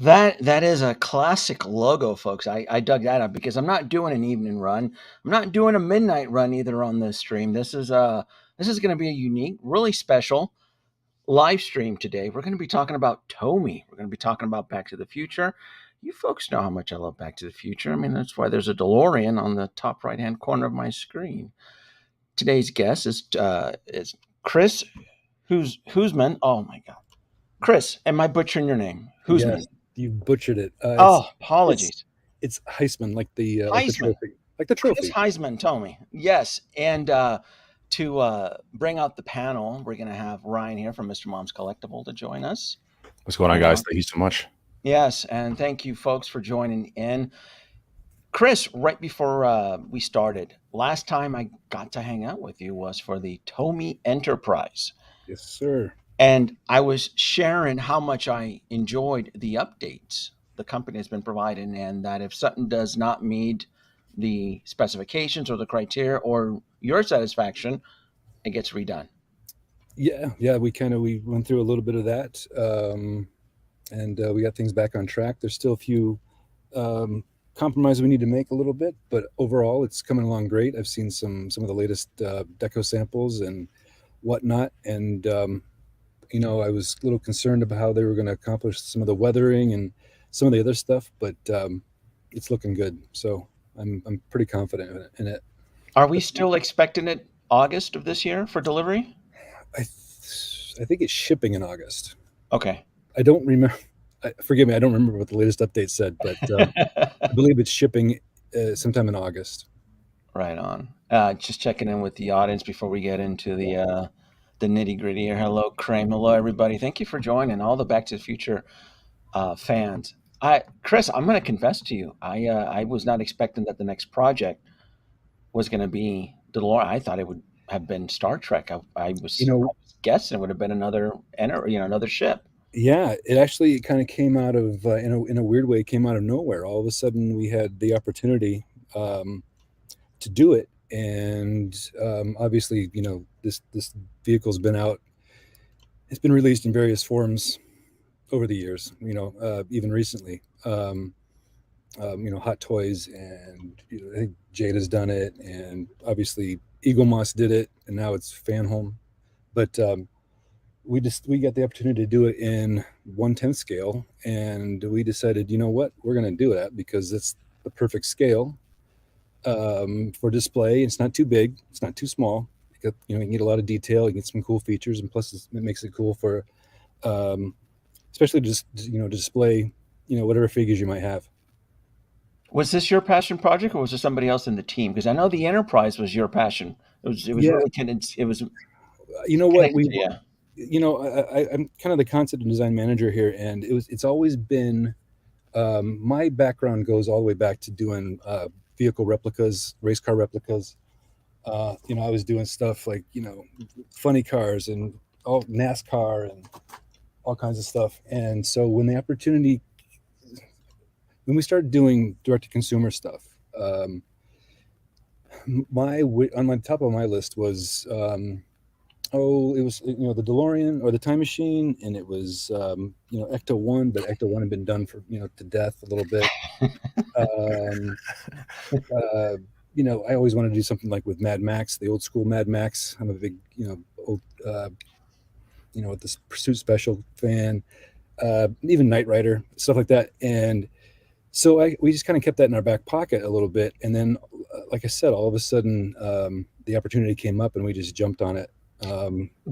That is a classic logo, folks. I dug that up because I'm not doing an evening run. I'm not doing a midnight run either on this stream. This is going to be a unique, really special live stream today. We're going to be talking about Tomy. We're going to be talking about Back to the Future. You folks know how much I love Back to the Future. I mean, that's why there's a DeLorean on the top right hand corner of my screen. Today's guest is Chris Huisman. Oh my God, Chris, am I butchering your name? Huisman. Yes, you butchered it. Oh, It's apologies. it's Heisman, like the Heisman. trophy, like the Chris trophy. Heisman told me. Yes. And to bring out the panel, we're going to have Ryan here from Mr. Mom's Collectible to join us. What's going on, guys? Thank you so much. Yes. And thank you, folks, for joining in. Chris, right before we started, last time I got to hang out with you was for the Tomy Enterprise. Yes, sir. And I was sharing how much I enjoyed the updates the company has been providing, and that if something does not meet the specifications or the criteria or your satisfaction, it gets redone. Yeah. We went through a little bit of that, and we got things back on track. There's still a few compromises we need to make a little bit, but overall, it's coming along great. I've seen some of the latest deco samples and whatnot, and I was a little concerned about how they were going to accomplish some of the weathering and some of the other stuff, but it's looking good. So I'm pretty confident in it. Are we still expecting it August of this year for delivery? I think it's shipping in August. Okay. I don't remember. Forgive me, I don't remember what the latest update said, but I believe it's shipping sometime in August. Right on. Just checking in with the audience before we get into the nitty gritty here. Hello, Kramer. Hello, everybody. Thank you for joining. All the Back to the Future fans. Chris, I'm going to confess to you. I was not expecting that the next project was going to be DeLorean. I thought it would have been Star Trek. I was guessing it would have been another ship. Yeah, it actually kind of came out of in a weird way. It came out of nowhere. All of a sudden, we had the opportunity to do it, and obviously, this vehicle's been out. It's been released in various forms over the years. Even recently, Hot Toys, and I think Jade has done it, and obviously Eagle Moss did it, and now it's Fan Home. But we got the opportunity to do it in 1/10 scale, and we decided, you know what, we're going to do that because it's the perfect scale for display. It's not too big, it's not too small. You can get a lot of detail, you get some cool features, and plus it makes it cool for especially just to display whatever figures you might have. Was this your passion project, or was there somebody else in the team? Because I know the Enterprise was your passion. It was really it was. I'm kind of the concept and design manager here, and it's always been my background goes all the way back to doing vehicle replicas, race car replicas. I was doing stuff like funny cars and all NASCAR and all kinds of stuff. And so when we started doing direct to consumer stuff, on my top of my list was it was the DeLorean or the Time Machine, and it was Ecto-1, but Ecto-1 had been done for to death a little bit. I always wanted to do something like with Mad Max, the old school Mad Max. I'm a big old with this Pursuit Special fan, even Knight Rider, stuff like that. And so we just kind of kept that in our back pocket a little bit, and then like I said, all of a sudden the opportunity came up and we just jumped on it.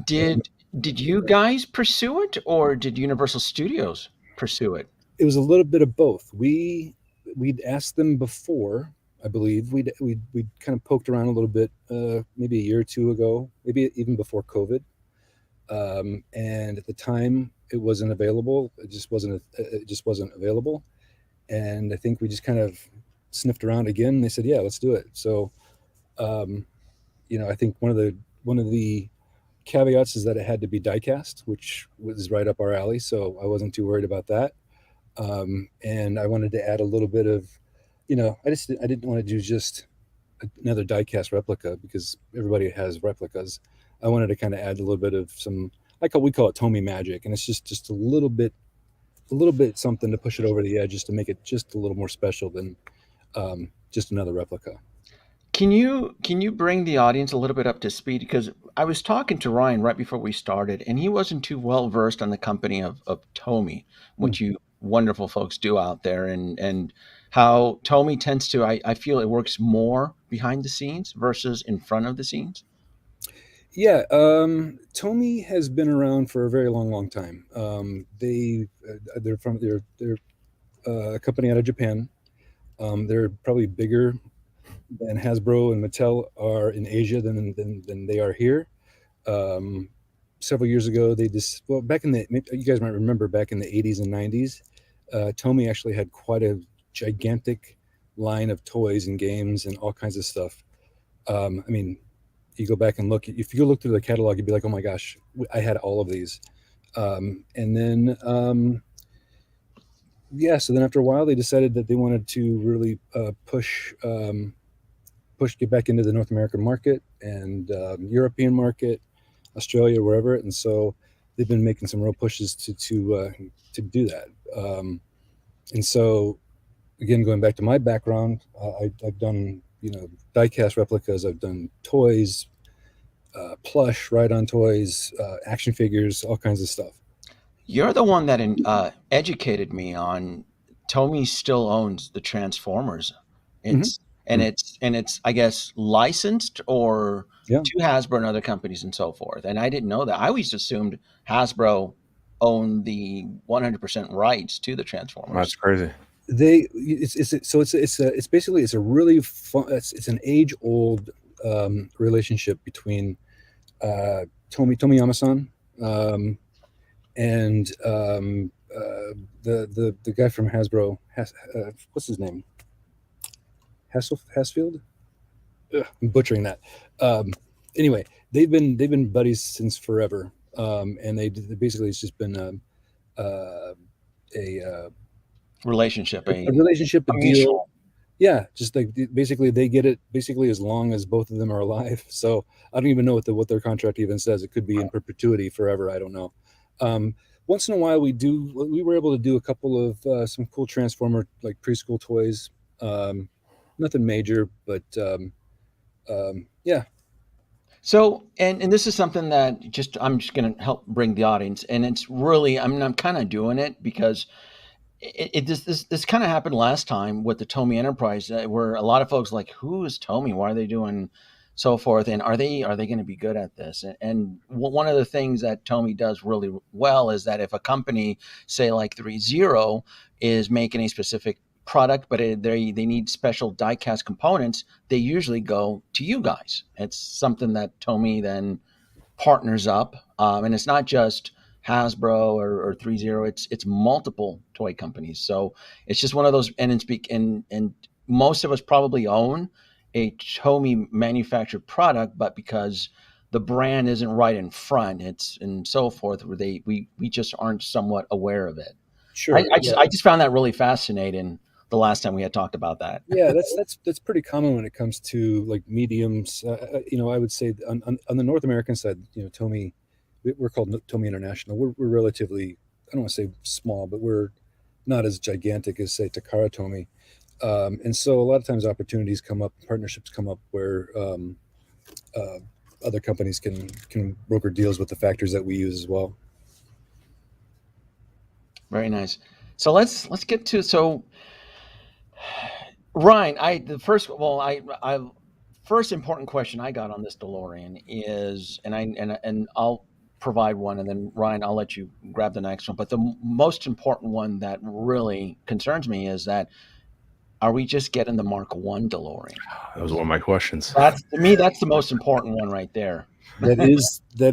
Did you guys pursue it, or did Universal Studios pursue it? It was a little bit of both. We'd asked them before, I believe. We'd kind of poked around a little bit, maybe a year or two ago, maybe even before COVID. And at the time, it wasn't available. It just wasn't available. And I think we just kind of sniffed around again. And they said, "Yeah, let's do it." So, I think one of the caveats is that it had to be die-cast, which was right up our alley. So I wasn't too worried about that. And I wanted to add a little bit of, I didn't want to do just another die-cast replica because everybody has replicas. I wanted to kind of add a little bit of some, like we call it Tomy magic, and it's just a little bit little bit something to push it over the edge, just to make it just a little more special than just another replica. Can you bring the audience a little bit up to speed? Because I was talking to Ryan right before we started, and he wasn't too well versed on the company of Tomy, Hmm. what you wonderful folks do out there, and how Tomy tends to. I feel it works more behind the scenes versus in front of the scenes. Yeah, Tomy has been around for a very long time. They're a company out of Japan. They're probably bigger than Hasbro and Mattel are in Asia than they are here. Um, Several years ago, back in you guys might remember back in the 80s and 90s, Tomy actually had quite a gigantic line of toys and games and all kinds of stuff. I mean, you go back and look, if you look through the catalog, you'd be like, oh my gosh, I had all of these. And then, yeah, so then after a while, they decided that they wanted to really get back into the North American market and European market, Australia, wherever. And so they've been making some real pushes to do that. And so again, going back to my background, I've done diecast replicas, I've done toys, plush, ride-on toys, action figures, all kinds of stuff. You're the one that educated me on Tomy still owns the Transformers. Mhm. It's it's I guess licensed or Yeah, to Hasbro and other companies and so forth. And I didn't know that. I always assumed Hasbro owned the 100% rights to the Transformers. That's crazy. it's basically it's a really fun. It's an age-old relationship between Tomy Yamasan, and the guy from Hasbro. What's his name? Hasfield. Ugh, I'm butchering that. Anyway, they've been buddies since forever, and basically it's just been a Relationship, a relationship, a a deal. mutual. Yeah, just like basically they get it basically as long as both of them are alive. So I don't even know what their contract even says. It could be in perpetuity forever. I don't know. Um, Once in a while we were able to do a couple of some cool Transformer like preschool toys. Nothing major, but yeah, So, and this is something that I'm just going to help bring the audience, and it's really I'm kind of doing it because this kind of happened last time with the Tomy Enterprise, where a lot of folks like, who is Tomy? Why are they doing so forth? And are they going to be good at this? And one of the things that Tomy does really well is that if a company, say like 30, is making a specific product, but they need special die-cast components, they usually go to you guys. It's something that Tomy then partners up, and it's not just Hasbro or 30. It's multiple toy companies. So it's just one of those. And most of us probably own a Tomy manufactured product, but because the brand isn't right in front, it's and so forth, where we just aren't somewhat aware of it. I, sure, I yeah, just I just found that really fascinating the last time we had talked about that. yeah. That's pretty common when it comes to like mediums. I would say on the North American side, Tomy, we're called Tomy International. We're relatively, I don't want to say small, but we're not as gigantic as say Takara Tomy. And so a lot of times opportunities come up, partnerships come up where uh, other companies can broker deals with the factories that we use as well. Very nice. So let's get to Ryan, the first well, I first important question I got on this DeLorean is, and I'll provide one, and then Ryan, I'll let you grab the next one. But the most important one that really concerns me is that are we just getting the Mark One DeLorean? That was one of my questions. That's to me, that's the most important one right there. That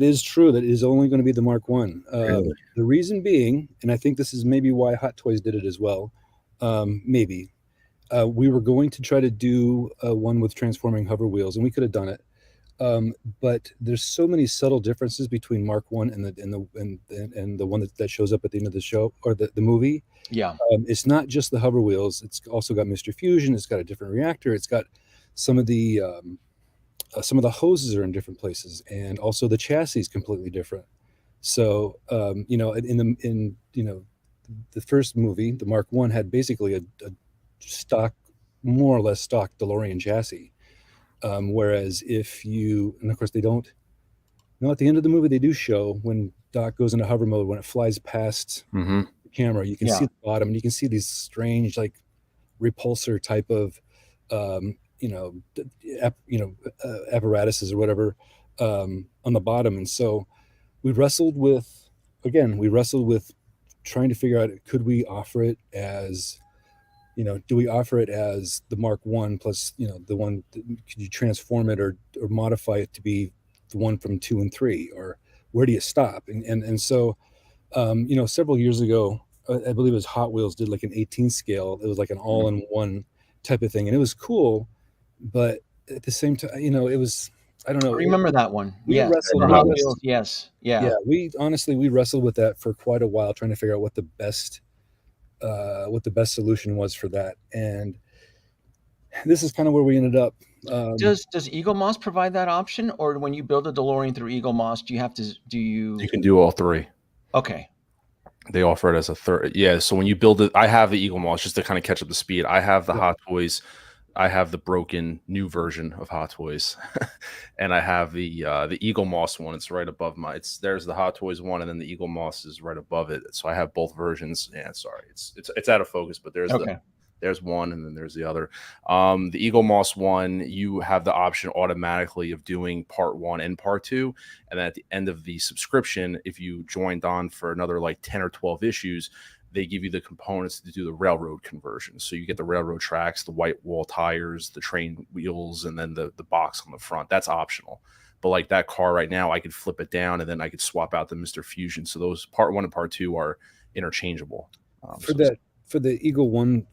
is true. That is only going to be the Mark One. Really? The reason being, and I think this is maybe why Hot Toys did it as well. Maybe we were going to try to do one with transforming hover wheels, and we could have done it. But there's so many subtle differences between Mark One and the one that shows up at the end of the show or the movie. Yeah. It's not just the hover wheels. It's also got Mr. Fusion. It's got a different reactor. It's got some of the hoses are in different places, and also the chassis is completely different. So in the first movie, the Mark I, had basically a stock, more or less stock DeLorean chassis. Whereas if you, and of course they don't, no, at the end of the movie they do show when Doc goes into hover mode, when it flies past Mm-hmm. the camera, you can Yeah. see the bottom, and you can see these strange like repulsor type of apparatuses or whatever on the bottom. And so we wrestled with trying to figure out, could we offer it as, do we offer it as the Mark I plus, the one, could you transform it or modify it to be the one from 2 and 3, or where do you stop? And so several years ago, I believe it was Hot Wheels did like an 18 scale. It was like an all-in-one type of thing, and it was cool. But at the same time, it was, I don't I know. remember that one. We Yes. wrestled For with Hot this. Wheels, yes. Yeah. Yeah, we wrestled with that for quite a while, trying to figure out what the best solution was for that. And this is kind of where we ended up. Does Eagle Moss provide that option, or when you build a DeLorean through Eagle Moss, do you? You can do all three. Okay. They offer it as a third. Yeah. So when you build it, I have the Eagle Moss just to kind of catch up the speed. I have the Hot Toys. I have the broken new version of Hot Toys, and I have the Eagle Moss one. It's right above there's the Hot Toys one, and then the Eagle Moss is right above it. So I have both versions. Yeah, sorry, it's out of focus, but there's one, and then there's the other. The Eagle Moss one, you have the option automatically of doing part 1 and part 2. And then at the end of the subscription, if you joined on for another like 10 or 12 issues, they give you the components to do the railroad conversion. So you get the railroad tracks, the white wall tires, the train wheels, and then the box on the front. That's optional. But like that car right now, I could flip it down and then I could swap out the Mr. Fusion. So those part 1 and part 2 are interchangeable. For the Eagle one,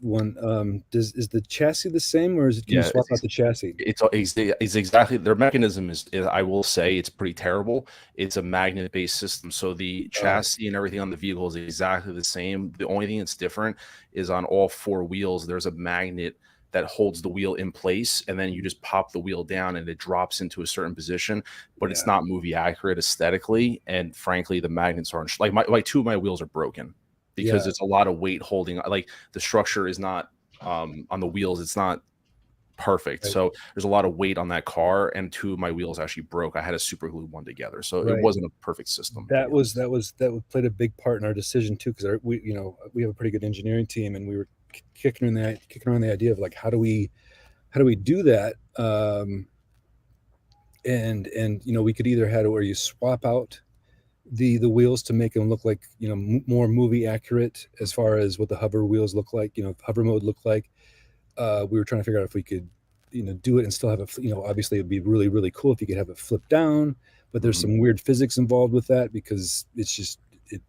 is the chassis the same, or can you swap out the chassis? It's exactly, their mechanism is, I will say, it's pretty terrible. It's a magnet based system, so the chassis and everything on the vehicle is exactly the same. The only thing that's different is on all 4 wheels there's a magnet that holds the wheel in place, and then you just pop the wheel down and it drops into a certain position. But it's not movie accurate aesthetically, and frankly the magnets aren't like 2 of my wheels are broken because it's a lot of weight holding. Like the structure is not on the wheels, it's not perfect. Right. So there's a lot of weight on that car, and 2 of my wheels actually broke. I had to super glue one together, so it wasn't a perfect system. That played a big part in our decision too, because we have a pretty good engineering team, and we were kicking around the idea of like, how do we do that? And we could either have it where you swap out the wheels to make them look like more movie accurate as far as what the hover wheels look like, hover mode look like. We were trying to figure out if we could do it and still have obviously it'd be really, really cool if you could have it flip down, but there's some weird physics involved with that, because it's just it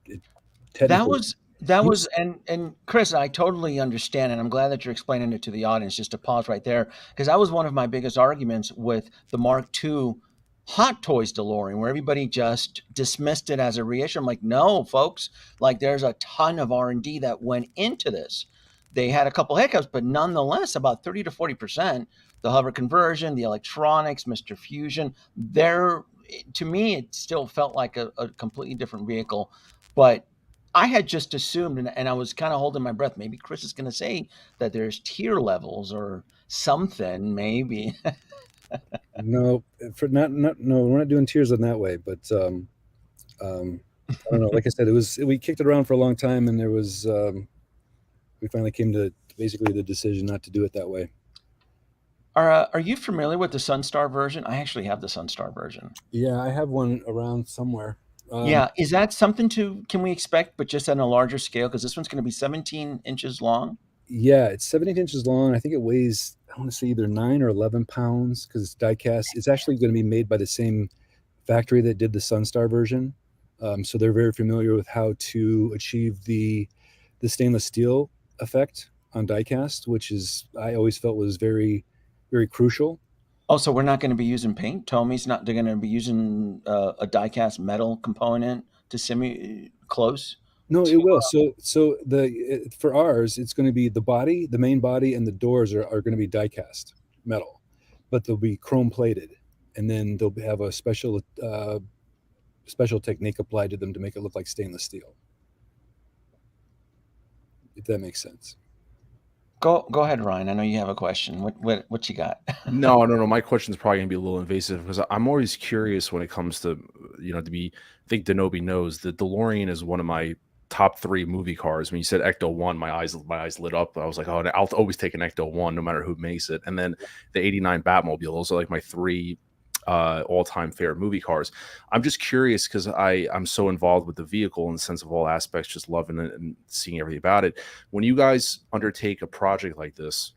that was and Chris, I totally understand, and I'm glad that you're explaining it to the audience. Just to pause right there, because that was one of my biggest arguments with the Mark II Hot Toys DeLorean, where everybody just dismissed it as a reissue. I'm like, no, folks, like there's a ton of R&D that went into this. They had a couple hiccups, but nonetheless, about 30 to 40%, the hover conversion, the electronics, Mr. Fusion, to me, it still felt like a completely different vehicle. But I had just assumed, and I was kind of holding my breath, maybe Chris is going to say that there's tier levels or something, maybe. No, we're not doing tiers in that way. But I don't know. Like I said, we kicked it around for a long time, and there was we finally came to basically the decision not to do it that way. Are you familiar with the Sunstar version? I actually have the Sunstar version. Yeah, I have one around somewhere. Yeah, is that something can we expect, but just on a larger scale? Because this one's going to be 17 inches long. Yeah, it's 17 inches long. I think it weighs, I want to say either 9 or 11 pounds, because it's die cast. It's actually going to be made by the same factory that did the Sunstar version. So they're very familiar with how to achieve the stainless steel effect on die cast, which is, I always felt was very, very crucial. Oh, so we're not going to be using paint? Tomy's not, they're going to be using a die cast metal component to close? No, it will. So for ours, it's going to be the main body, and the doors are going to be die cast metal, but they'll be chrome plated, and then they'll have a special technique applied to them to make it look like stainless steel. if that makes sense. Go ahead, Ryan. I know you have a question. What you got? No, no, no. My question is probably gonna be a little invasive because I'm always curious when it comes to, I think Denobi knows the DeLorean is one of my top three movie cars. When you said Ecto-1, my eyes lit up. I was like, oh, I'll always take an Ecto-1 no matter who makes it. And then the '89 Batmobile. Those are like my three all-time favorite movie cars. I'm just curious because I'm so involved with the vehicle in the sense of all aspects, just loving it and seeing everything about it. When you guys undertake a project like this,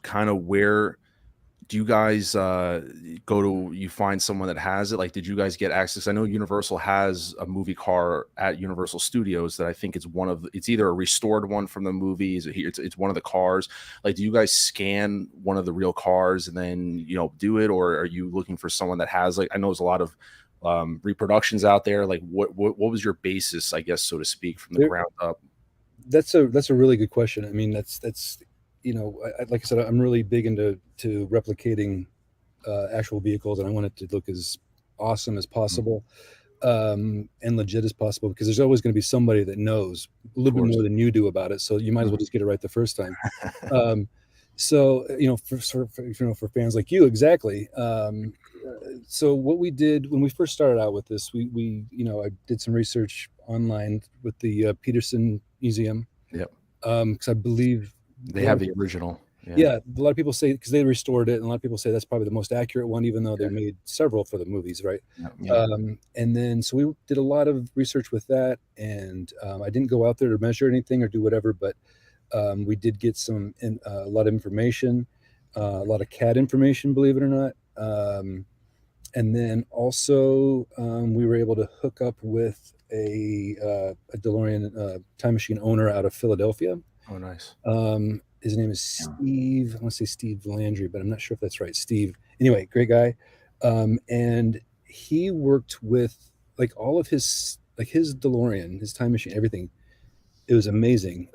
kind of where do you guys go to? You find someone that has it? Like, did you guys get access? I know Universal has a movie car at Universal Studios that I think it's either a restored one from the movie. Is it here? It's one of the cars. Like, do you guys scan one of the real cars and then do it, or are you looking for someone that has, like, I know there's a lot of reproductions out there. Like, what was your basis, I guess, so to speak, from the ground up? That's a really good question. I mean, that's like I said, I'm really big into replicating actual vehicles, and I want it to look as awesome as possible, and legit as possible, because there's always going to be somebody that knows a little bit more than you do about it. So you might as well just get it right the first time. So for fans like you, exactly. So what we did when we first started out with this, we I did some research online with the Peterson Museum. Yep. Because I believe they have the original. Yeah, a lot of people say, because they restored it, and a lot of people say that's probably the most accurate one, even though they made several for the movies, right? Yeah. And then so we did a lot of research with that, and I didn't go out there to measure anything or do whatever, but we did get a lot of information, a lot of CAD information, believe it or not. And then also we were able to hook up with a DeLorean time machine owner out of Philadelphia. Oh, nice. His name is Steve. I want to say Steve Landry, but I'm not sure if that's right. Steve. Anyway, great guy. And he worked with like all of his DeLorean, his time machine, everything. It was amazing.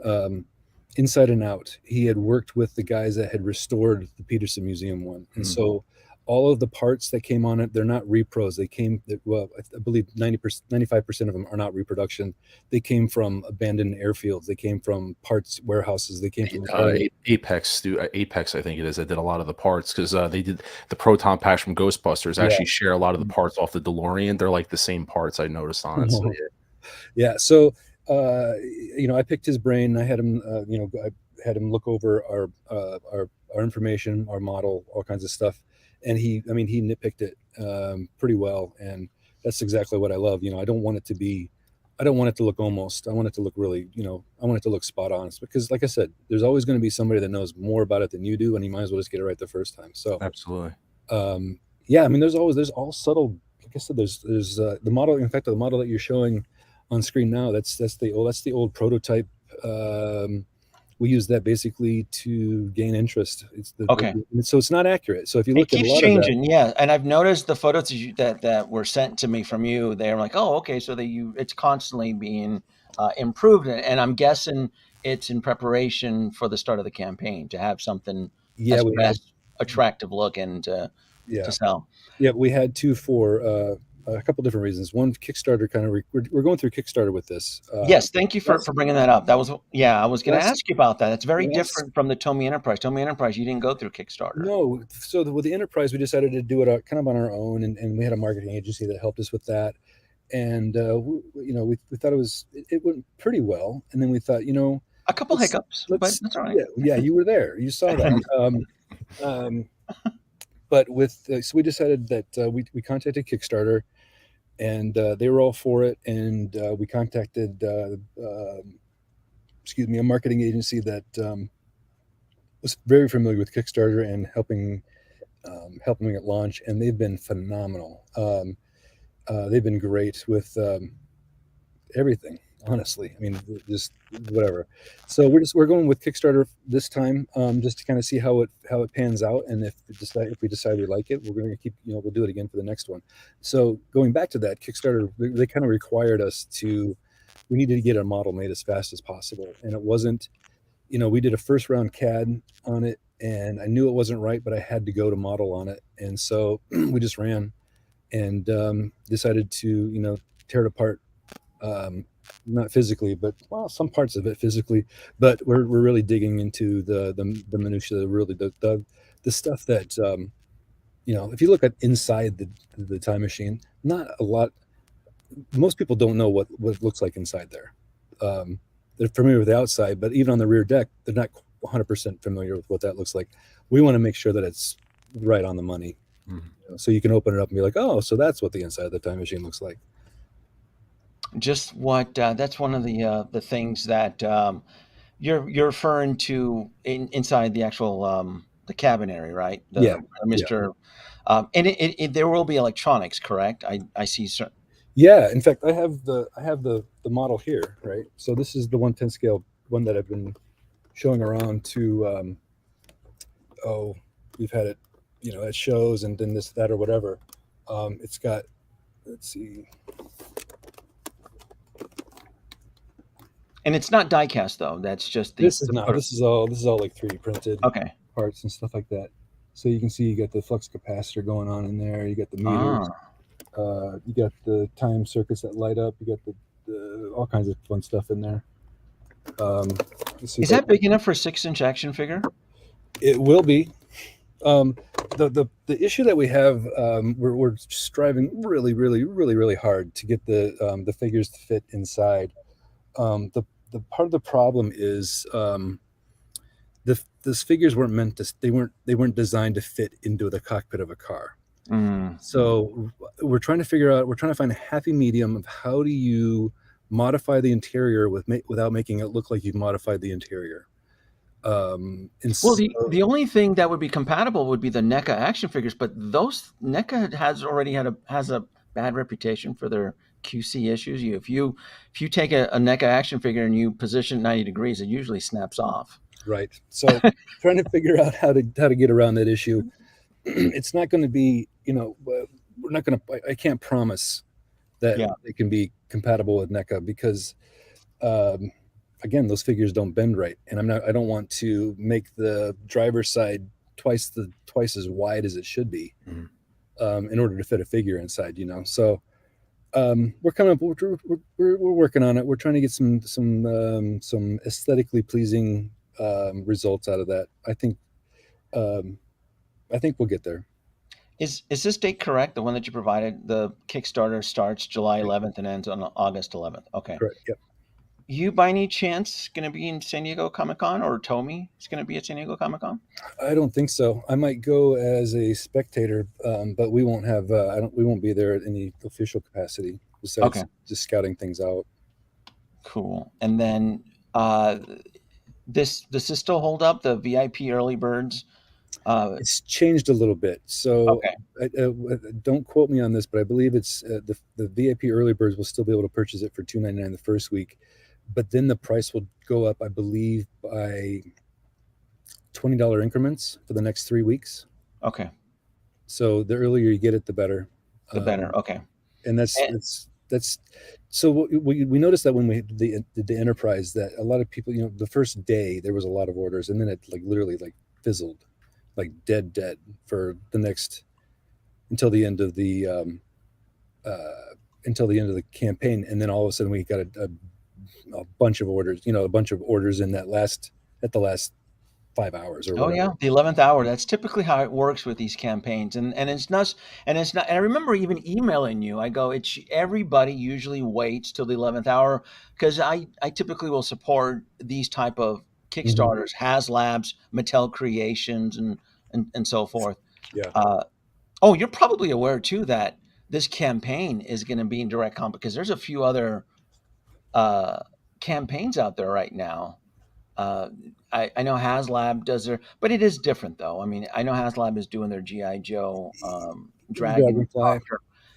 Inside and out. He had worked with the guys that had restored the Peterson Museum one. And so all of the parts that came on it, they're not repros. They came, well, I believe 95% of them are not reproduction. They came from abandoned airfields. They came from parts warehouses. They came from Apex, I think it is. That did a lot of the parts, because they did the proton packs from Ghostbusters. Actually, share a lot of the parts off the DeLorean. They're like the same parts I noticed on it. So, yeah. So I picked his brain. I had him, I had him look over our information, our model, all kinds of stuff. And he nitpicked it pretty well, and that's exactly what I love. I don't want it to look almost. I want it to look really, I want it to look spot on. Because, like I said, there's always going to be somebody that knows more about it than you do, and you might as well just get it right the first time. So absolutely, yeah. I mean, there's all subtle. Like I said, there's the model. In fact, the model that you're showing on screen now, that's the old prototype. We use that basically to gain interest. So it's not accurate. So if you look at a lot changing, of that, yeah. And I've noticed the photos that were sent to me from you. They're like, oh, okay. So it's constantly being improved, and I'm guessing it's in preparation for the start of the campaign to have something attractive looking to sell. Yeah, we had to for a couple different reasons. One, Kickstarter we're going through Kickstarter with this. Yes, thank you for bringing that up. That was I was going to ask you about that. It's very different from the Tomy Enterprise. Tomy Enterprise, you didn't go through Kickstarter. No, so with the Enterprise, we decided to do it kind of on our own, and we had a marketing agency that helped us with that. And we thought it went pretty well, and then we thought, a couple hiccups, but that's all right. Yeah, you were there, you saw that. But so we decided that we contacted Kickstarter, and they were all for it. And we contacted, a marketing agency that was very familiar with Kickstarter and helping at launch. And they've been phenomenal. They've been great with everything. Honestly, I mean, just whatever. So we're going with Kickstarter this time, just to kind of see how it pans out, and if we decide we like it, we're going to keep, we'll do it again for the next one. So going back to that, Kickstarter, they kind of required us we needed to get a model made as fast as possible, and it wasn't, we did a first round CAD on it, and I knew it wasn't right, but I had to go to model on it, and so we just ran and decided to tear it apart. Not physically, but well, some parts of it physically. But we're really digging into the minutia, really the stuff that if you look at inside the time machine, not a lot. Most people don't know what it looks like inside there. They're familiar with the outside, but even on the rear deck, they're not 100% familiar with what that looks like. We want to make sure that it's right on the money. So you can open it up and be like, oh, so that's what the inside of the time machine looks like. Just what that's one of the things that you're referring to inside the actual the cabin area, right? Yeah, Mr. And there will be electronics, correct? I see. yeah. In fact, I have the model here, right? So this is the 1/10 scale one that I've been showing around to. We've had it, at shows and then this, that, or whatever. It's got, let's see. And it's not die cast though. That's just This is all like 3D printed parts and stuff like that. So you can see you got the flux capacitor going on in there. You got the meters. You got the time circuits that light up. You got the all kinds of fun stuff in there. Is that big enough for a 6-inch action figure? It will be. The issue that we have, we're striving really, really, really, really hard to get the figures to fit inside. The part of the problem is these figures weren't meant to. They weren't designed to fit into the cockpit of a car. So we're trying to find a happy medium of how do you modify the interior without making it look like you've modified the interior. The only thing that would be compatible would be the NECA action figures, but those NECA has a bad reputation for their QC issues. If you take a NECA action figure and you position 90 degrees, it usually snaps off. Right. So trying to figure out how to get around that issue. It's not going to be, we're not going to. I can't promise that it can be compatible with NECA because. Again, those figures don't bend right, and I don't want to make the driver's side twice as wide as it should be, in order to fit a figure inside. So we're coming up. We're working on it. We're trying to get some aesthetically pleasing results out of that. I think we'll get there. Is this date correct? The one that you provided, the Kickstarter starts July 11th and ends on August 11th. Okay. Correct. Yep. You by any chance going to be in San Diego Comic-Con, or Tomy is going to be at San Diego Comic-Con? I don't think so. I might go as a spectator, but we won't have. We won't be there at any official capacity besides just scouting things out. Cool. And then does this still hold up? The VIP early birds. It's changed a little bit. So don't quote me on this, but I believe it's the VIP early birds will still be able to purchase it for $2.99 the first week. But then the price will go up, I believe, by $20 increments for the next 3 weeks. Okay. So the earlier you get it, the better. The better. Okay. And that's so we noticed that when we did the Enterprise, that a lot of people, the first day there was a lot of orders, and then it literally fizzled, dead for the next until the end of the campaign, and then all of a sudden we got a bunch of orders, in the last 5 hours or whatever. The 11th hour. That's typically how it works with these campaigns, and it's not. And I remember even emailing you. I go, everybody usually waits till the 11th hour because I typically will support these type of Kickstarters, HasLabs, Mattel Creations, and so forth. Yeah. You're probably aware too that this campaign is going to be in direct comp because there's a few other campaigns out there right now. I know HasLab does but it is different though. I mean, I know HasLab is doing their G.I. Joe Dragonfly.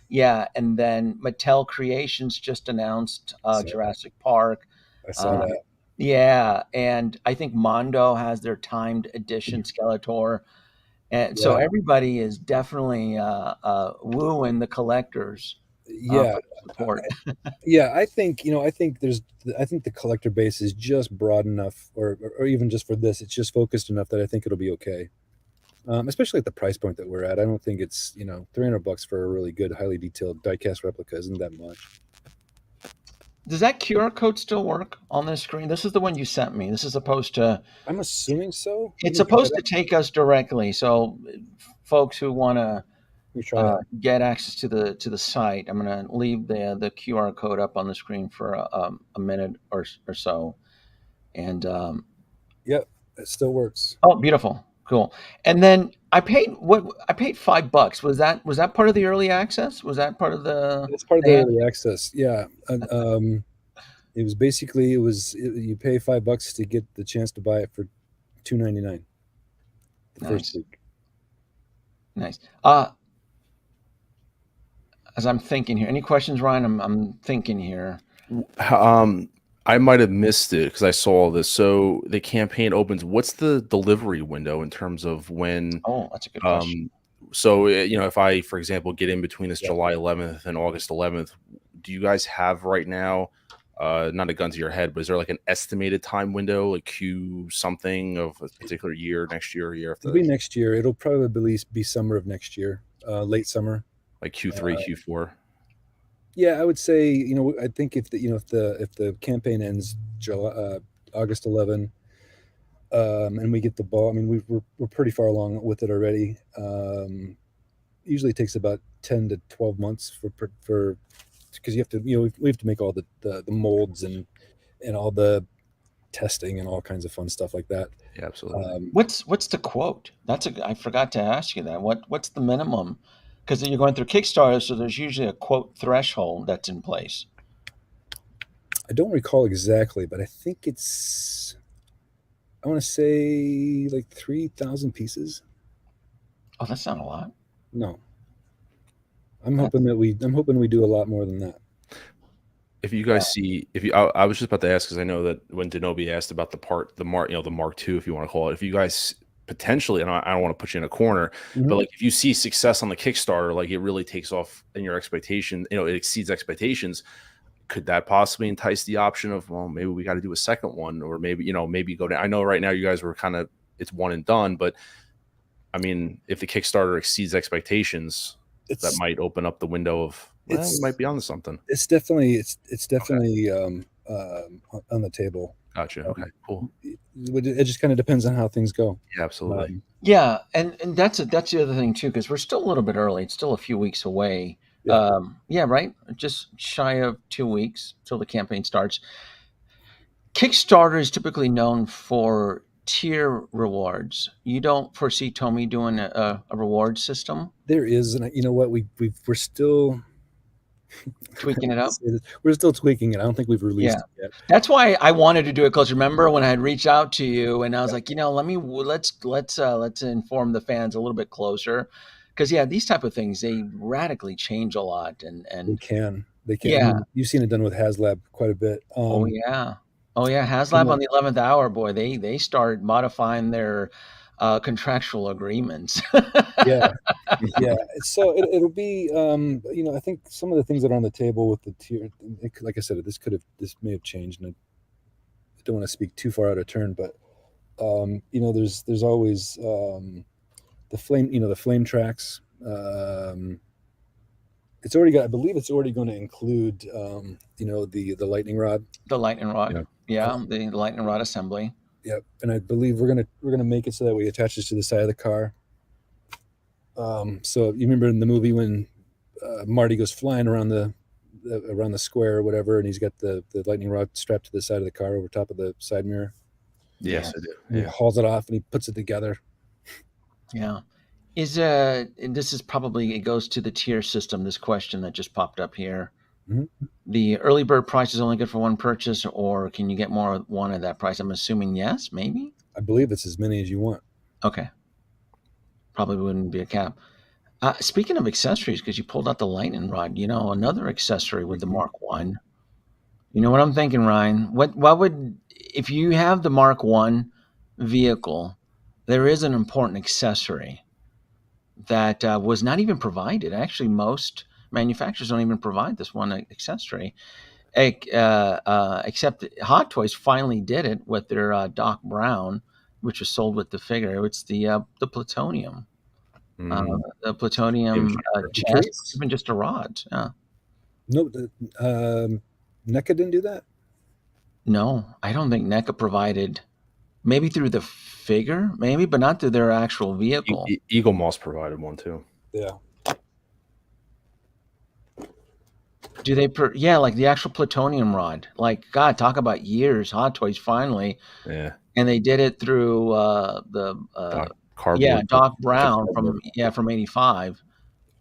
Yeah, and then Mattel Creations just announced Jurassic Park. I saw that. Yeah, and I think Mondo has their timed edition Skeletor. And so everybody is definitely wooing the collectors. For support. I think the collector base is just broad enough, or even just for this, it's just focused enough that I think it'll be okay. Especially at the price point that we're at. I don't think it's $300 for a really good, highly detailed diecast replica isn't that much. Does that QR code still work on this screen? This is the one you sent me. This is supposed to. I'm assuming so. Let It's me try supposed that. to take us directly. So, folks who want to Let me try it. get access to the site, I'm going to leave the QR code up on the screen for a minute or so. And Yep, it still works. oh, beautiful, cool. And then I paid $5. Was that part of the early access? Was that part of the? It's part of the early access. Yeah. It was basically you pay $5 to get the chance to buy it for $2.99 the first Nice, week. nice. As I'm thinking here, any questions, Ryan? I'm thinking here. I might have missed it because I saw all this. So the campaign opens. What's the delivery window in terms of when? Oh, that's a good question. So if I, for example, get in between this Yeah. July 11th and August 11th, do you guys have right now? Not a gun to your head, but is there like an estimated time window, like Q something of a particular year, next year, year after? It'll be next year. It'll probably be summer of next year, late summer. Like Q3, Q4. Yeah, I would say, I think if the campaign ends August 11, and we get the ball, I mean, we're pretty far along with it already. Usually takes about 10 to 12 months for because you have to, we have to make all the molds and all the testing and all kinds of fun stuff like that. Yeah, absolutely. What's the quote? I forgot to ask you that. What's the minimum? Because you're going through Kickstarter, so there's usually a quote threshold that's in place. I don't recall exactly, but I think I want to say like 3,000 pieces. Oh, that's not a lot. No, I'm hoping we do a lot more than that. If you guys see, I was just about to ask because I know that when Denobi asked about the Mark II, if you want to call it, if you guys potentially, and I don't want to put you in a corner, but like if you see success on the Kickstarter, like it really takes off in your expectation, it exceeds expectations. Could that possibly entice the option of, well, maybe we got to do a second one, or maybe go down? I know right now you guys were kind of, it's one and done, but I mean, if the Kickstarter exceeds expectations, that might open up the window of, we might be onto something. It's definitely on the table. Gotcha. Okay, cool. It just kind of depends on how things go. Yeah, absolutely. Yeah, and that's the other thing too, because we're still a little bit early. It's still a few weeks away. Yeah, right. Just shy of 2 weeks till the campaign starts. Kickstarter is typically known for tier rewards. You don't foresee Tomy doing a reward system? There is, and you know what? We're still tweaking it up. We're still tweaking it. I don't think we've released it yet. That's why I wanted to do it, because remember when I had reached out to you and I was like, let's inform the fans a little bit closer, because these type of things, they radically change a lot, and they can. Yeah, I mean, you've seen it done with HasLab quite a bit. Oh yeah, HasLab on the 11th hour, boy, they start modifying their contractual agreements. yeah. So it'll be, I think some of the things that are on the table with the tier, like I said, this may have changed, and I don't want to speak too far out of turn, but there's always the flame tracks. It's already got, I believe it's already going to include, the lightning rod. The lightning rod, the lightning rod assembly. Yep, and I believe we're gonna make it so that we attach this to the side of the car. So you remember in the movie when Marty goes flying around the square or whatever, and he's got the lightning rod strapped to the side of the car over top of the side mirror. Yes, I do. And he hauls it off and he puts it together. Yeah. This is probably, it goes to the tier system, this question that just popped up here. Mm-hmm. The early bird price is only good for one purchase, or can you get more at one at that price? I'm assuming yes, maybe? I believe it's as many as you want. Okay. Probably wouldn't be a cap. Speaking of accessories, because you pulled out the lightning rod, another accessory with the Mark I. You know what I'm thinking, Ryan? What would, if you have the Mark I vehicle, there is an important accessory that was not even provided. Actually, most manufacturers don't even provide this one accessory, except Hot Toys finally did it with their Doc Brown, which was sold with the figure. It's the plutonium, the plutonium chest, even just a rod. No, NECA didn't do that? No, I don't think NECA provided. Maybe through the figure, maybe, but not through their actual vehicle. Eagle Moss provided one too. Yeah. Do they? Yeah, like the actual plutonium rod. Like, God, talk about years. Hot Toys finally, Yeah. and they did it through Cardboard. Doc Brown from '85.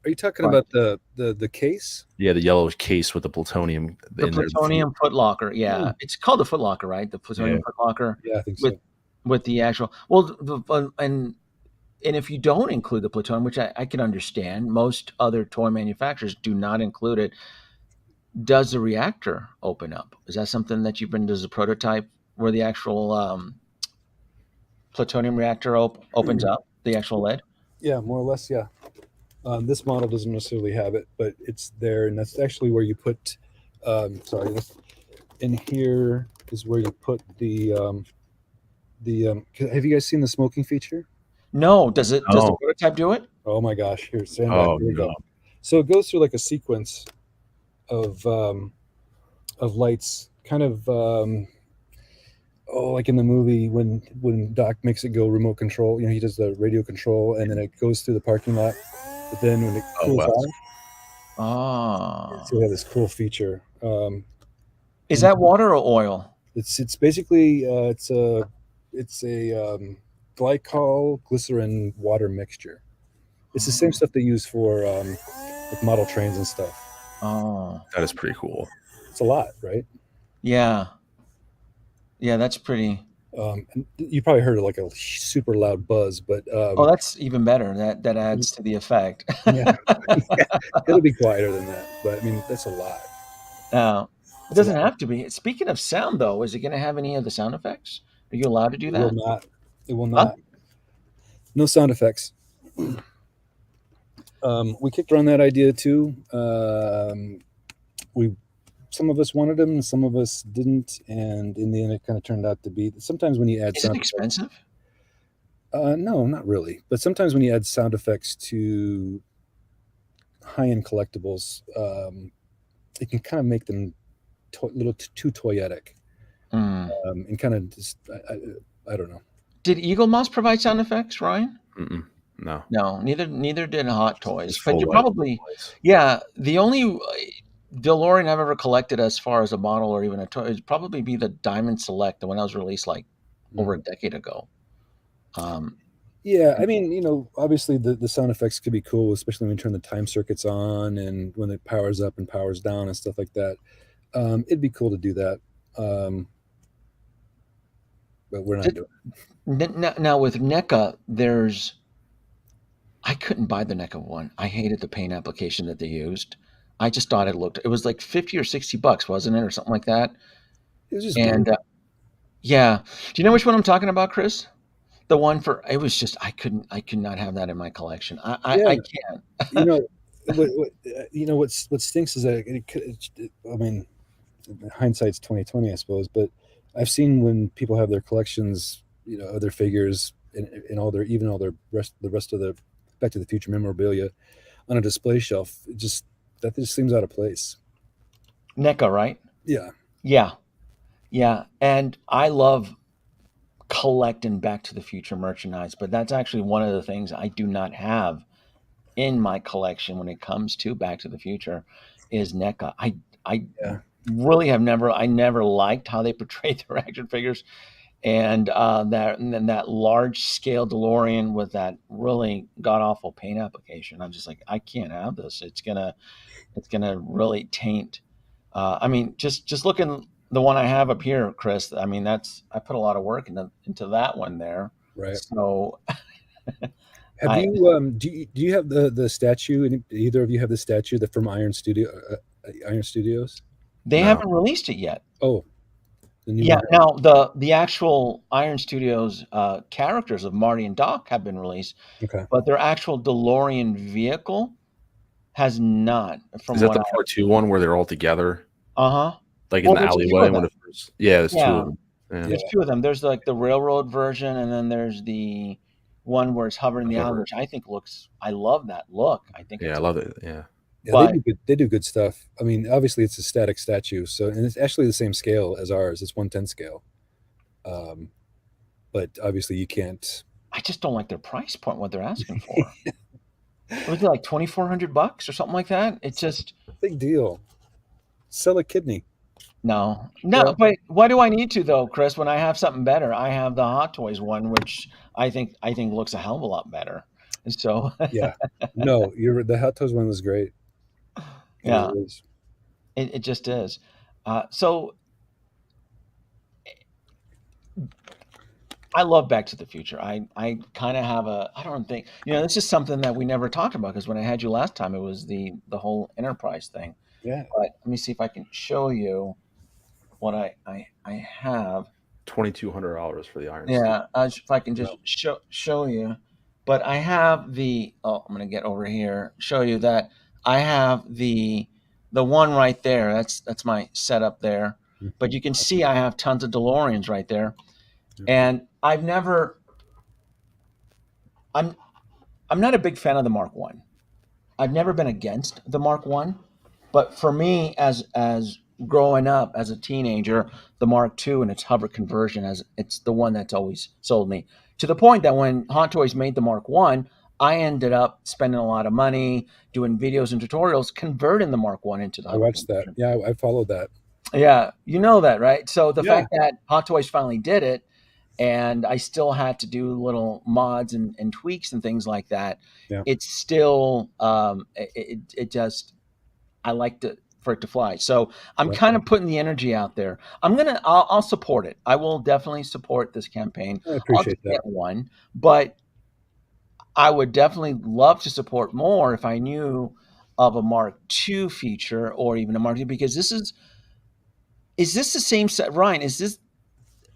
Are you talking But about the case? Yeah, the yellow case with the plutonium. the plutonium footlocker, yeah, it's called the footlocker, right? The plutonium footlocker. Yeah, I think with so. with the actual and if you don't include the plutonium, which I can understand, most other toy manufacturers do not include it. Does the reactor open up? Is that something that you've been? Does a prototype where the actual plutonium reactor opens up, the actual lid? Yeah, more or less. Yeah. This model doesn't necessarily have it, but it's there, and that's actually where you put. In here is where you put the. Have you guys seen the smoking feature? No. Does the prototype do it? Oh my gosh! Here, stand back. Here we go. So it goes through like a sequence of lights, kind of like in the movie when Doc makes it go remote control. He does the radio control, and then it goes through the parking lot. But then when it cools off, so we have this cool feature. Is that water or oil? It's basically it's a glycol glycerin water mixture. It's the same stuff they use for like model trains and stuff. Oh, that is pretty cool. It's a lot, right? Yeah, that's pretty. You probably heard like a super loud buzz, but that's even better. That adds to the effect. Yeah. It'll be quieter than that, but I mean that's a lot. It doesn't have to be. Speaking of sound, though, is it going to have any of the sound effects? Are you allowed to do that? It will not. Huh? No sound effects. We kicked around that idea too. Some of us wanted them, and some of us didn't, and in the end, it kind of turned out to be. Sometimes when you add, is it expensive? No, not really. But sometimes when you add sound effects to high-end collectibles, it can kind of make them a little too toyetic, and kind of just I don't know. Did Eagle Moss provide sound effects, Ryan? No. Neither did Hot Toys. But you probably, the only DeLorean I've ever collected as far as a model or even a toy would probably be the Diamond Select, the one that was released like over a decade ago. Yeah, I mean, obviously the sound effects could be cool, especially when you turn the time circuits on and when it powers up and powers down and stuff like that. It'd be cool to do that, but we're not doing it. Now with NECA, I couldn't buy the NECA one. I hated the paint application that they used. I just thought it was like $50 or $60, wasn't it, or something like that? It was just yeah. Do you know which one I'm talking about, Chris? The one it was just I could not have that in my collection. I can't. What stinks is that I mean, hindsight's 2020, I suppose. But I've seen when people have their collections, other figures and all the rest of the Back to the Future memorabilia on a display shelf. That just seems out of place. NECA, right? Yeah. And I love collecting Back to the Future merchandise, but that's actually one of the things I do not have in my collection when it comes to Back to the Future is NECA. I really have never liked how they portrayed their action figures, and that large scale DeLorean with that really god awful paint application. I'm just like, I can't have this. It's gonna really taint. I mean, just looking. The one I have up here, Chris, I mean, I put a lot of work into that one there. Right. So have you do you have the statue? Either of you have the statue from Iron Studios? They haven't released it yet. Oh. Now the actual Iron Studios characters of Marty and Doc have been released. Okay. But their actual DeLorean vehicle has not. Is that the part 2 one where they're all together? Like in the alleyway when it first. Yeah, there's 2 of them. Yeah. There's 2 of them. There's like the railroad version, and then there's the one where it's hovering the alley, which I think I love that look. I think. Yeah, I love it. Yeah. Yeah, But they do good stuff. I mean, obviously it's a static statue, so and it's actually the same scale as ours. It's 1/10 scale. But obviously you can't. I just don't like their price point, what they're asking for. Was it like $2,400 or something like that? It just Big deal. Sell a kidney. no. No, Well, but why do I need to though, Chris, when I have something better? I have the Hot Toys one, which I think looks a hell of a lot better. And so yeah. No, the Hot Toys one was great. It yeah, really is. it just is. So I love Back to the Future. I kind of have a I don't think this is something that we never talked about because when I had you last time it was the whole Enterprise thing. Yeah. But let me see if I can show you what I have. $2,200 for the Iron Steel. Yeah, if I can just show you. But I have I'm gonna get over here. Show you that I have the one right there. That's my setup there. But you can see I have tons of DeLoreans right there, and I'm not a big fan of the Mark One. I've never been against the Mark One, but for me, as growing up as a teenager, the Mark Two and its hover conversion, as it's the one that's always sold me. To the point that when Hot Toys made the Mark One, I ended up spending a lot of money doing videos and tutorials converting the Mark One into the I hover watched that. conversion. Yeah, I followed that. Yeah, you know that, right? So the Yeah. fact that Hot Toys finally did it, and I still had to do little mods and tweaks and things like that. Yeah. It's still it just I like for it to fly. So I'm Yeah. kind of putting the energy out there. I'll support it. I will definitely support this campaign. I I'll just appreciate that. get one, but I would definitely love to support more if I knew of a Mark II feature or even a Mark II because is this the same set, Ryan? Is this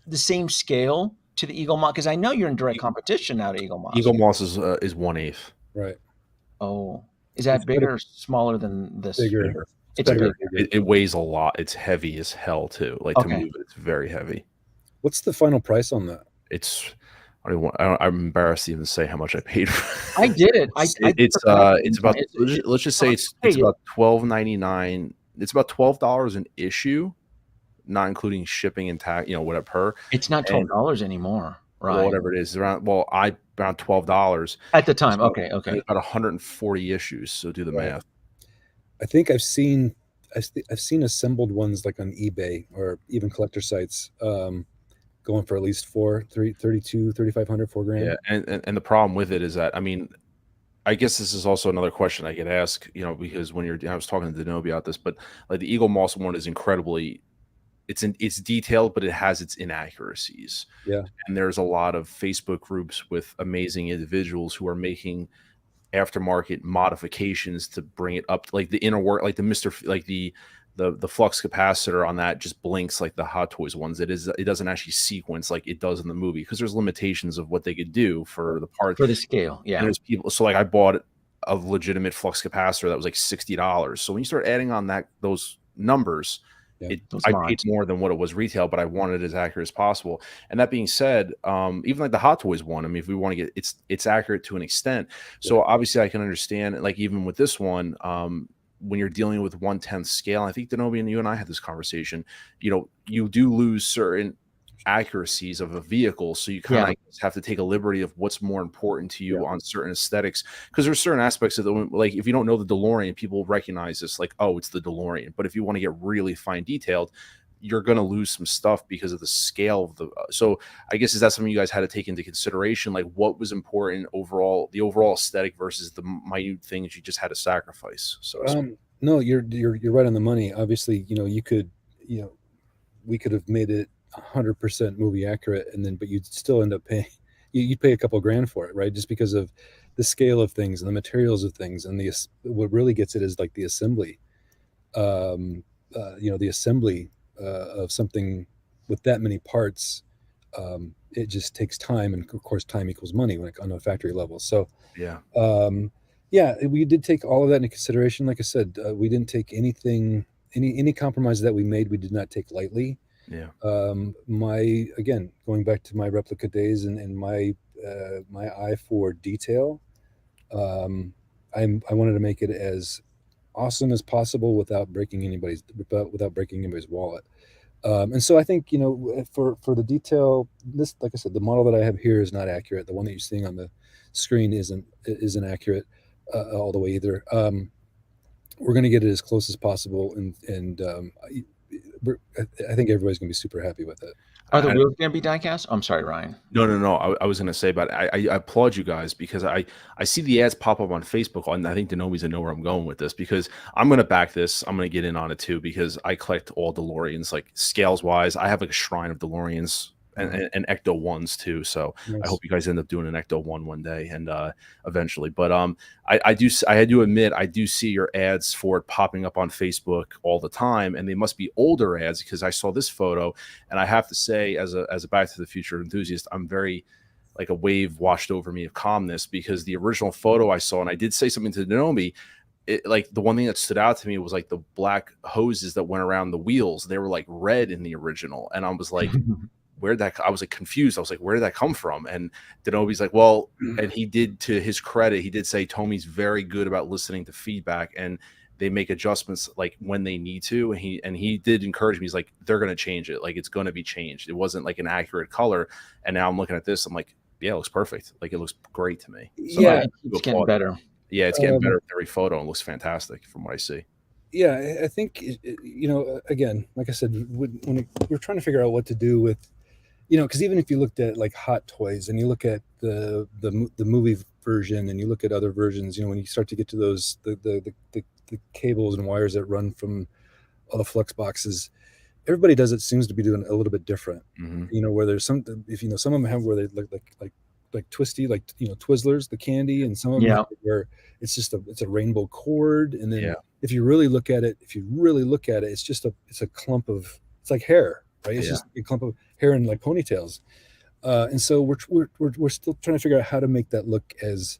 the same scale to the Eagle Moss? Because I know you're in direct competition now to Eagle Moss. Eagle Moss is 1/8. Right. Oh, is that It's bigger or smaller than this? bigger. It's better. bigger. It weighs a lot. It's heavy as hell too. Like to Okay. move it, it's very heavy. What's the final price on that? It's I'm embarrassed to even say how much I paid for I did it. it's about let's just say it's about $12.99. It's about $12 an issue, not including shipping and tax, whatever. It's not $12 anymore, right? Well, whatever it is, around $12 at the time. So Okay. there's about 140 issues. So do the math. I think I've seen assembled ones like on eBay or even collector sites going for at least $3,500, $4,000. Yeah, and the problem with it is that I guess this is also another question I get asked, because when I was talking to Denobi about this, but like the Eagle Moss one is incredibly, it's detailed, but it has its inaccuracies. Yeah. And there's a lot of Facebook groups with amazing individuals who are making aftermarket modifications to bring it up, like the inner work, like the flux capacitor on that just blinks like the Hot Toys ones. It doesn't actually sequence like it does in the movie because there's limitations of what they could do for the part for the scale. Yeah. And there's people. So like I bought a legitimate flux capacitor that was like $60. So when you start adding on those numbers, I paid more than what it was retail, but I wanted it as accurate as possible. And that being said, even like the Hot Toys one, if we want to get it's accurate to an extent. So obviously I can understand, like even with this one, when you're dealing with 1/10 scale, I think Denobi and you and I had this conversation, you do lose certain accuracies of a vehicle. So you kind of have to take a liberty of what's more important to you on certain aesthetics. Because there's certain aspects of like if you don't know the DeLorean, people recognize this like, oh, it's the DeLorean. But if you want to get really fine detailed, you're going to lose some stuff because of the scale of so I guess, is that something you guys had to take into consideration? Like what was important overall, the overall aesthetic versus the minute things you just had to sacrifice? So no, you're right on the money. Obviously, we could have made it 100% movie accurate, but you'd still end up paying. You'd pay a couple grand for it, right? Just because of the scale of things and the materials of things, and what really gets it is like the assembly. The assembly of something with that many parts, it just takes time, and of course, time equals money on a factory level. So we did take all of that into consideration. Like I said, we didn't take anything, any compromise that we made, we did not take lightly. Yeah. Going back to my replica days and my eye for detail, I wanted to make it as awesome as possible without breaking anybody's wallet. And so I think, you know, for the detail, this, like I said, the model that I have here is not accurate. The one that you're seeing on the screen isn't accurate all the way either. We're going to get it as close as possible, and I think everybody's going to be super happy with it. Are the wheels going to be die-cast? I'm sorry, Ryan. No. I was going to say, but I applaud you guys, because I see the ads pop up on Facebook, and I think Denomi's know where I'm going with this, because I'm going to back this. I'm going to get in on it too, because I collect all DeLoreans, like scales wise. I have like a shrine of DeLoreans and Ecto-1s too. So Nice. I hope you guys end up doing an Ecto-1 one day, and eventually. But I had to admit, I do see your ads for it popping up on Facebook all the time, and they must be older ads, because I saw this photo, and I have to say, as a Back to the Future enthusiast, I'm very, like, a wave washed over me of calmness, because the original photo I saw, and I did say something to Denomi, like, the one thing that stood out to me was like the black hoses that went around the wheels. They were like red in the original, and I was like, I was like confused. I was like, where did that come from? And Denomi's like, well, and he did, to his credit, he did say Tomy's very good about listening to feedback, and they make adjustments like when they need to. And he did encourage me. He's like, they're going to change it. Like, it's going to be changed. It wasn't like an accurate color. And now I'm looking at this. I'm like, yeah, it looks perfect. Like, it looks great to me. So Yeah, it's getting better. Yeah, it's getting better with every photo, and looks fantastic from what I see. Yeah, I think, you know, again, like I said, when we're trying to figure out what to do with, you know, because even if you looked at like Hot Toys, and you look at the movie version, and you look at other versions, you know, when you start to get to those the cables and wires that run from all the flux boxes, everybody seems to be doing a little bit different. Mm-hmm. You know, where there's some, if you know, some of them have where they look like twisty, like, you know, Twizzlers, the candy, and some of them where it's just it's a rainbow cord, and then if you really look at it, it's just it's a clump of, it's like hair, right? It's just a clump of hair and like ponytails, and so we're still trying to figure out how to make that look as,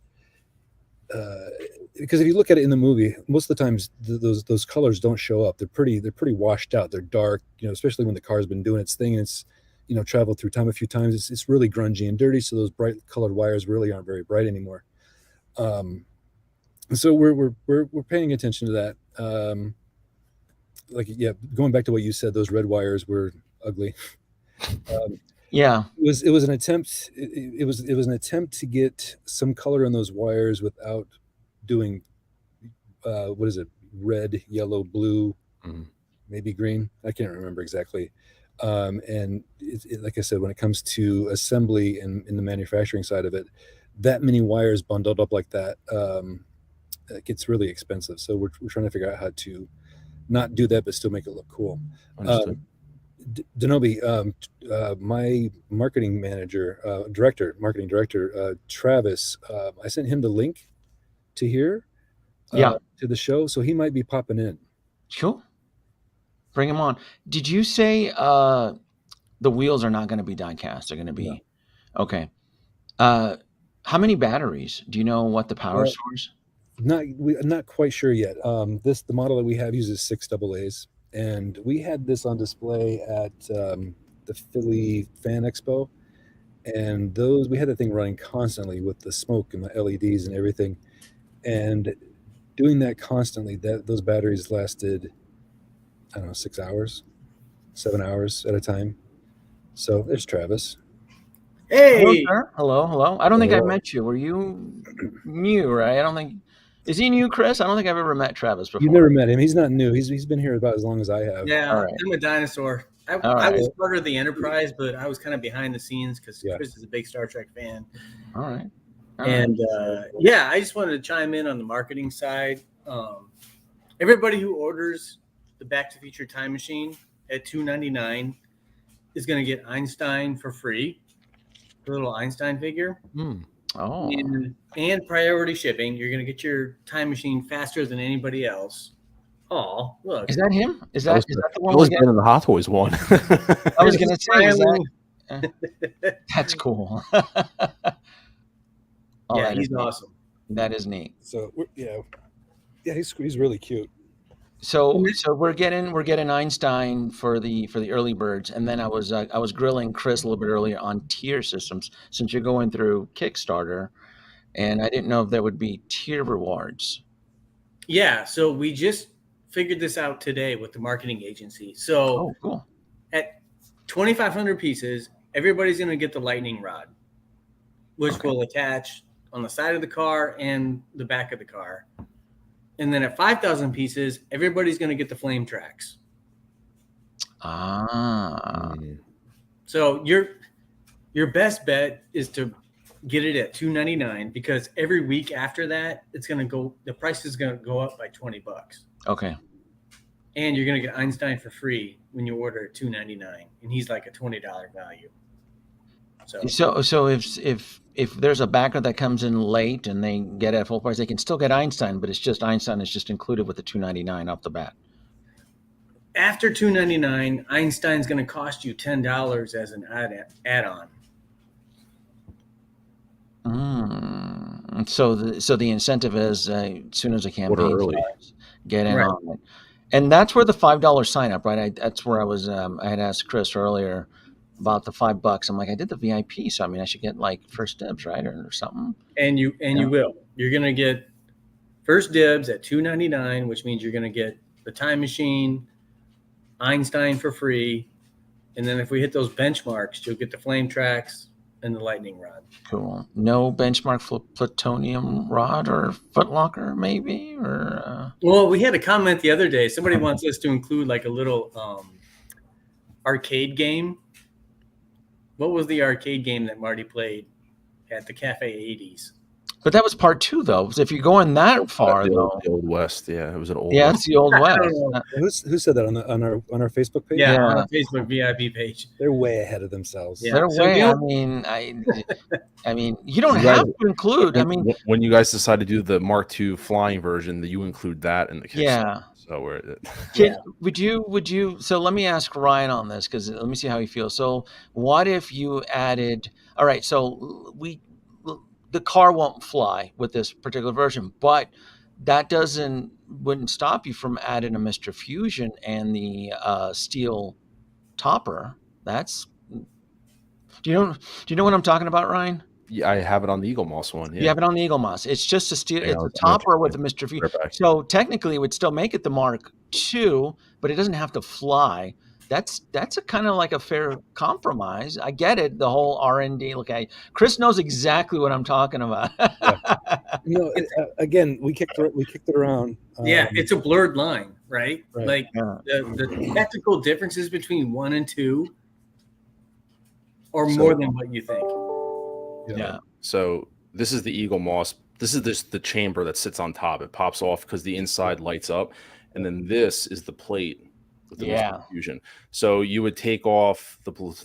because if you look at it in the movie, most of the times those colors don't show up. They're pretty washed out. They're dark, you know, especially when the car's been doing its thing and it's, you know, traveled through time a few times. It's really grungy and dirty. So those bright colored wires really aren't very bright anymore. So we're paying attention to that. Like, yeah, going back to what you said, those red wires were ugly. It was an attempt. It was an attempt to get some color in those wires without doing what is it? Red, yellow, blue, maybe green. I can't remember exactly. And like I said, when it comes to assembly and in the manufacturing side of it, that many wires bundled up like that, it gets really expensive. So we're trying to figure out how to not do that, but still make it look cool. Denobi, my marketing director, Travis, I sent him the link to here, to the show, so he might be popping in. Sure. Bring him on. Did you say the wheels are not going to be die cast? They're going to be okay. How many batteries? Do you know what the power source? Not quite sure yet. The model that we have uses 6 AA's, and we had this on display at the Philly Fan Expo, and we had that thing running constantly with the smoke and the LEDs and everything, and doing that constantly, those batteries lasted, I don't know, 6 hours, 7 hours at a time. So there's Travis. Hey, hello. I don't think I met you. Were you new, right? I don't think. Is he new, Chris? I don't think I've ever met Travis before. You never met him. He's not new. He's been here about as long as I have. Yeah, I'm a dinosaur. I was part of the Enterprise, but I was kind of behind the scenes because Chris is a big Star Trek fan. All right. And I just wanted to chime in on the marketing side. Everybody who orders the Back to the Future Time Machine at $2.99 is going to get Einstein for free, the little Einstein figure. Oh. And priority shipping. You're going to get your time machine faster than anybody else. Oh, look. Is that him? Is that the one? It was better than the Hot Toys one. I was going to say, that's cool. He's awesome. That is neat. So he's really cute. So we're getting Einstein for the early birds, and then I was grilling Chris a little bit earlier on tier systems, since you're going through Kickstarter, and I didn't know if there would be tier rewards. Yeah, so we just figured this out today with the marketing agency. So Oh, cool. at 2,500 pieces, everybody's going to get the lightning rod, which will attach on the side of the car and the back of the car. And then at 5,000 pieces, everybody's going to get the flame tracks. Ah. So your best bet is to get it at $299 because every week after that, the price is going to go up by $20. Okay. And you're going to get Einstein for free when you order at $299, and he's like a $20 value. So if there's a backer that comes in late and they get it at full price, they can still get Einstein, but it's just Einstein is just included with the $299 off the bat. After $299, Einstein's going to cost you $10 as an add-on. So the incentive is as soon as a campaign starts, get in on it, and that's where the $5 sign up, right? That's where I was. I had asked Chris earlier about the $5. I'm like, I did the VIP, so I mean, I should get like first dibs, right, or something. And you will. You're going to get first dibs at $299, which means you're going to get the time machine, Einstein for free, and then if we hit those benchmarks, you'll get the flame tracks and the lightning rod. Cool. No benchmark for plutonium rod or footlocker, maybe, or. Well, we had a comment the other day. Somebody wants us to include like a little arcade game. What was the arcade game that Marty played at the Cafe 80s? But that was part 2, though. So if you're going that far, the though, Old West, yeah, it was an old. Yeah, West. it's the Old West. Who said that on our Facebook page? Yeah, on our Facebook VIP page. They're way ahead of themselves. Yeah. They're way. I mean, you don't have to include. I mean, when you guys decide to do the Mark II flying version, you include that in the Kickstarter. Yeah. So would you? So let me ask Ryan on this because let me see how he feels. So what if you added? All right, so the car won't fly with this particular version, but that wouldn't stop you from adding a Mr. Fusion and the steel topper. Do you know what I'm talking about, Ryan? Yeah, I have it on the Eagle Moss one. Yeah. You have it on the Eagle Moss. It's just a steel. It's a topper with the Mr. Fusion. So technically, it would still make it the Mark II, but it doesn't have to fly. That's a kind of like a fair compromise. I get it. The whole R&D. Look, Chris knows exactly what I'm talking about. Again, we kicked it around. It's a blurred line, right? Like the technical differences between 1 and 2 are more than what you think. Yeah. So this is the Eagle Moss. This is the chamber that sits on top. It pops off because the inside lights up, and then this is the plate with the fusion. So you would take off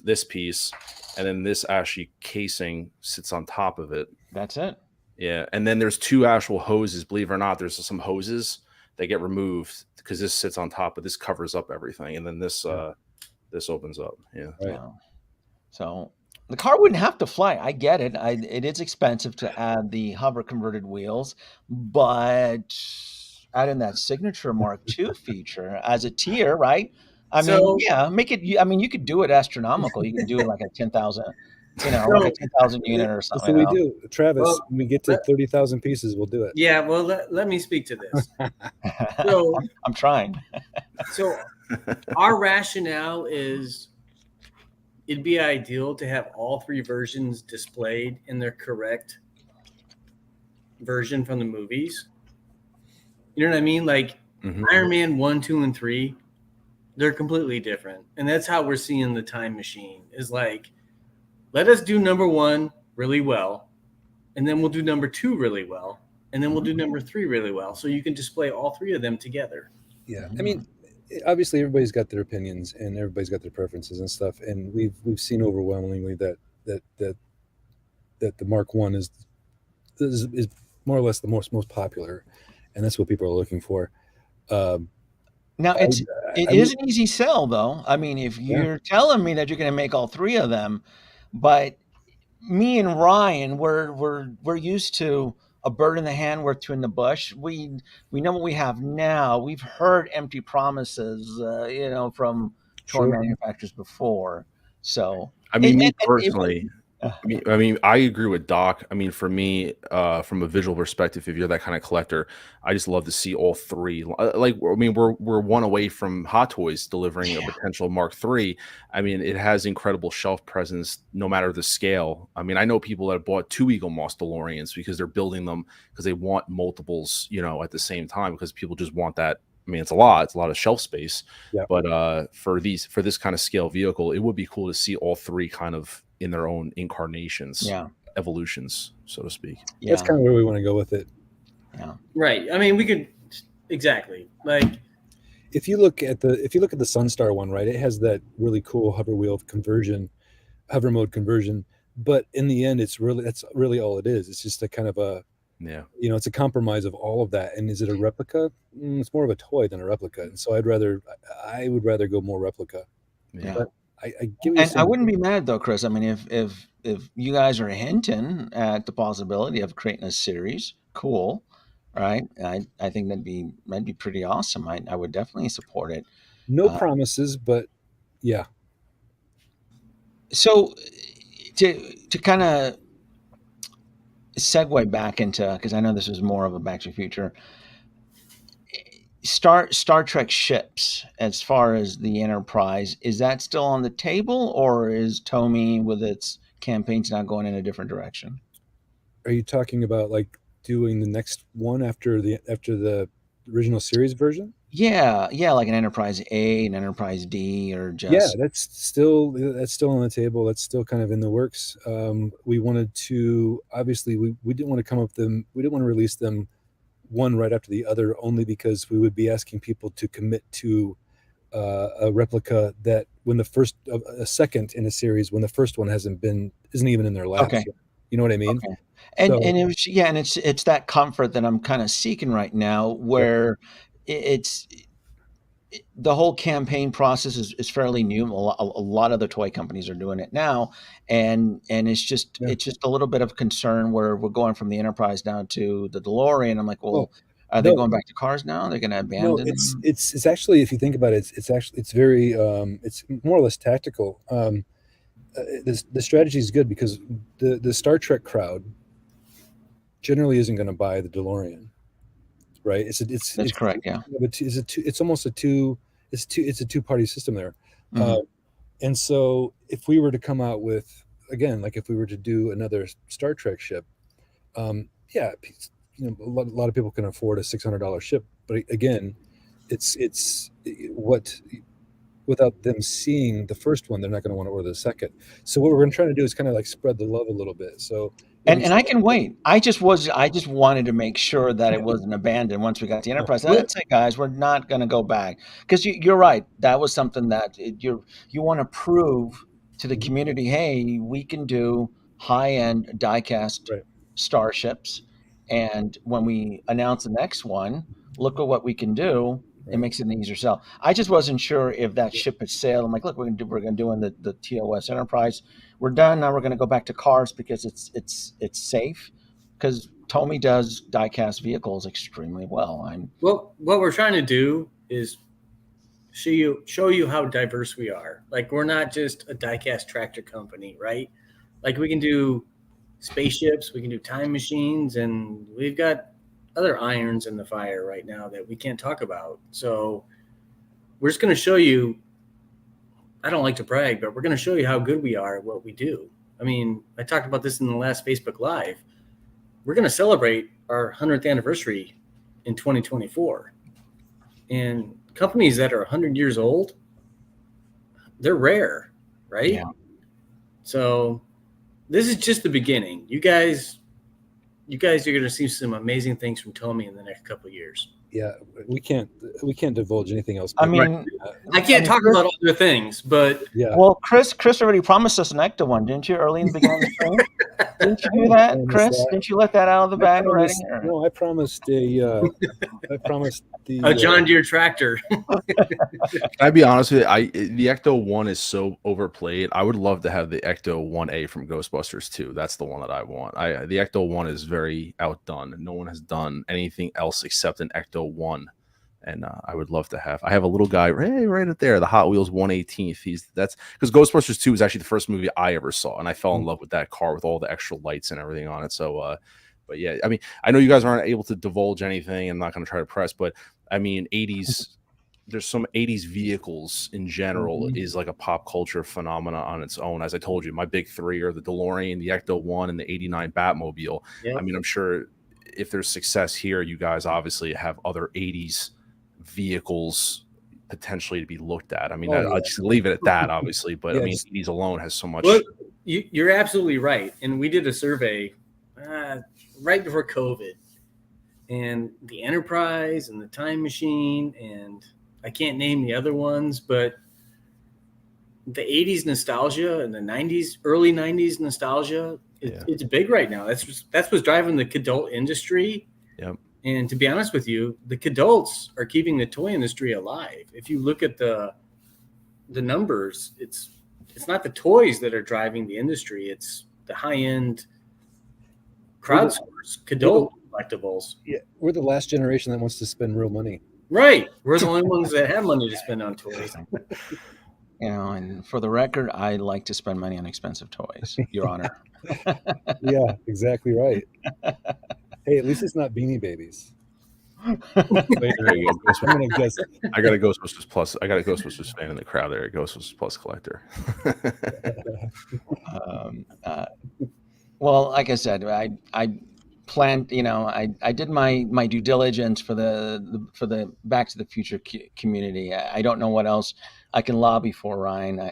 this piece, and then this actually casing sits on top of it. That's it. Yeah, and then there's 2 actual hoses. Believe it or not, there's some hoses that get removed because this sits on top, but this covers up everything, and then this opens up. Yeah. Right. So the car wouldn't have to fly. I get it. It is expensive to add the hover converted wheels, but adding that signature Mark II feature as a tier, right? Make it. I mean, you could do it astronomical. You can do it like a 10,000, like a 10,000 unit or something. So we do, Travis. When we get to 30,000 pieces, we'll do it. Yeah. Well, let me speak to this. So I'm trying. So our rationale is, it'd be ideal to have all 3 versions displayed in their correct version from the movies. You know what I mean? Like Iron Man 1, 2, and 3, they're completely different. And that's how we're seeing the time machine is like, let us do number 1 really well. And then we'll do number 2 really well. And then we'll do number 3 really well. So you can display all 3 of them together. Yeah. I mean, obviously everybody's got their opinions and everybody's got their preferences and stuff. And we've seen overwhelmingly that the Mark I is more or less the most popular. And that's what people are looking for. Now it is an easy sell, though. I mean, if you're telling me that you're going to make all 3 of them, but me and Ryan, we're used to a bird in the hand worth 2 in the bush. We know what we have now. We've heard empty promises, from toy manufacturers before. So I mean, me personally, I mean, I agree with Doc. I mean, for me, from a visual perspective, if you're that kind of collector, I just love to see all three. Like, I mean, we're one away from Hot Toys delivering a potential Mark III. I mean, it has incredible shelf presence, no matter the scale. I mean, I know people that bought 2 Eagle Moss DeLoreans because they're building them because they want multiples, at the same time, because people just want that. I mean, it's a lot of shelf space. Yeah. But for this kind of scale vehicle, it would be cool to see all three kind of in their own incarnations, evolutions, so to speak. That's kind of where we want to go with it. Yeah. Right. I mean, we could exactly, like, if you look at the Sunstar one, right, it has that really cool hover mode conversion, but in the end that's really all it is. It's just a kind of a, it's a compromise of all of that. And is it a replica? It's more of a toy than a replica, and so I would rather go more replica. But I get what I wouldn't be mad though, Chris. I mean, if you guys are hinting at the possibility of creating a series, cool, right? I think that'd be pretty awesome. I would definitely support it. No promises, but yeah. So to kind of segue back into, because I know this was more of a Back to the Future. Star Trek ships, as far as the Enterprise, is that still on the table, or is Tomy with its campaigns now going in a different direction? Are you talking about like doing the next one after the original series version? Yeah, like an Enterprise A, an Enterprise D, or just... Yeah, that's still on the table. That's still kind of in the works. We wanted to, obviously, we didn't want to come up with them. We didn't want to release them one right after the other, only because we would be asking people to commit to a replica that when a second in a series, when the first one isn't even in their laps yet. You know what I mean? Okay. And it was, and it's that comfort that I'm kind of seeking right now, where it's the whole campaign process is fairly new. A lot of the toy companies are doing it now, and it's just a little bit of concern where we're going from the Enterprise down to the DeLorean. I'm like, well, are they going back to cars now? They're going to abandon? No, it's actually, if you think about it, it's very it's more or less tactical. The strategy is good because the Star Trek crowd generally isn't going to buy the DeLorean, right? That's correct. Yeah, it's almost a two-party system there. And so if we were to come out with, again, like if we were to do another Star Trek ship, a lot of people can afford a $600 ship, but again, it's what, without them seeing the first one, they're not going to want to order the second. So what we're going to try to do is kind of like spread the love a little bit. So and I can wait. I just wanted to make sure that it wasn't abandoned once we got the Enterprise. That's it, guys. We're not going to go back, because you're right. That was something that you want to prove to the community. Hey, we can do high-end die-cast starships, and when we announce the next one, look at what we can do. It makes it an easier sell. I just wasn't sure if that ship had sailed. I'm like, look, we're gonna do in the TOS Enterprise. We're done now. We're gonna go back to cars because it's safe. Because Tomy does die-cast vehicles extremely well. What we're trying to do is show you how diverse we are. Like, we're not just a die-cast tractor company, right? Like, we can do spaceships, we can do time machines, and we've got other irons in the fire right now that we can't talk about. So we're just going to show you, I don't like to brag, but we're going to show you how good we are at what we do. I mean, I talked about this in the last Facebook Live. We're going to celebrate our 100th anniversary in 2024. And companies that are 100 years old, they're rare, right? Yeah. So this is just the beginning. You guys are going to see some amazing things from Tomy in the next couple of years. Yeah, we can't divulge anything else. I mean, I can't talk about other things, but yeah. Well, Chris already promised us an Ecto-1, didn't you? Early in the beginning of the stream, didn't you do that, Chris? Didn't you let that out of the bag already? No, I promised a John Deere tractor. I'd be honest with you, the Ecto-1 is so overplayed. I would love to have the Ecto-1A from Ghostbusters 2. That's the one that I want. The Ecto-1 is very outdone. No one has done anything else except an Ecto-1, And I would love to have. I have a little guy right up there, the Hot Wheels 1/18th. That's because Ghostbusters 2 was actually the first movie I ever saw, and I fell in love with that car with all the extra lights and everything on it. So, but yeah, I mean, I know you guys aren't able to divulge anything. I'm not going to try to press, but I mean, 80s. There's some 80s vehicles in general is like a pop culture phenomena on its own. As I told you, my big three are the DeLorean, the Ecto-1, and the '89 Batmobile. Yep. I mean, I'm sure if there's success here, you guys obviously have other 80s vehicles potentially to be looked at. I mean, I'll just leave it at that, obviously, but I mean, 80s alone has so much. Well, you're absolutely right. And we did a survey right before COVID, and the Enterprise and the Time Machine, and I can't name the other ones, but the 80s nostalgia and the 90s, early 90s nostalgia, it's big right now. That's what's driving the kidult industry. Yep. And to be honest with you, the kidults are keeping the toy industry alive. If you look at the numbers, it's not the toys that are driving the industry. It's the high-end crowdsourced kidult collectibles. Yeah, we're the last generation that wants to spend real money. Right. We're the only ones that have money to spend on toys. You know, and for the record, I like to spend money on expensive toys, Your Honor. Yeah, exactly right. Hey, at least it's not Beanie Babies. There you go. I'm gonna guess. I got a Ghostbusters Plus. I got a Ghostbusters fan in the crowd there. A Ghostbusters Plus collector. Well, like I said, I planned. You know, I did my due diligence for the Back to the Future community. I don't know what else I can lobby for, Ryan.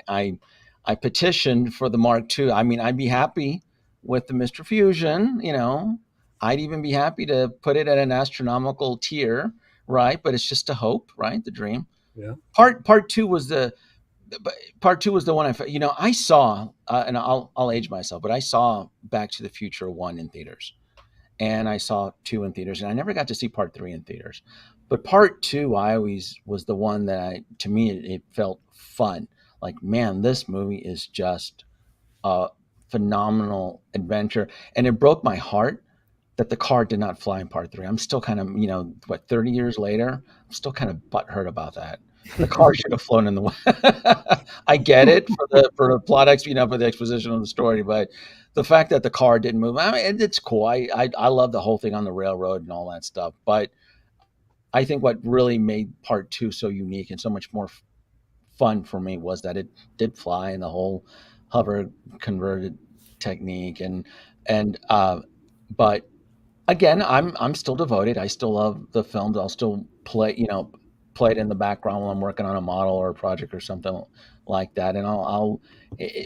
I petitioned for the Mark II. I mean, I'd be happy with the Mr. Fusion. You know, I'd even be happy to put it at an astronomical tier, right? But it's just a hope, right? The dream. Yeah. Part two was the one I saw, and I'll age myself, but I saw Back to the Future 1 in theaters, and I saw 2 in theaters, and I never got to see part 3 in theaters. But part 2, I always was the one that to me, it felt fun. Like, man, this movie is just a phenomenal adventure. And it broke my heart that the car did not fly in part 3. I'm still kind of, 30 years later, I'm still kind of butthurt about that. The car should have flown in the way. I get it for the plot, for the exposition of the story, but the fact that the car didn't move, I mean, it's cool. I love the whole thing on the railroad and all that stuff, but I think what really made part 2 so unique and so much more fun for me was that it did fly, and the whole hover converted technique, but again, I'm still devoted. I still love the films. I'll still play it in the background while I'm working on a model or a project or something like that. And I'll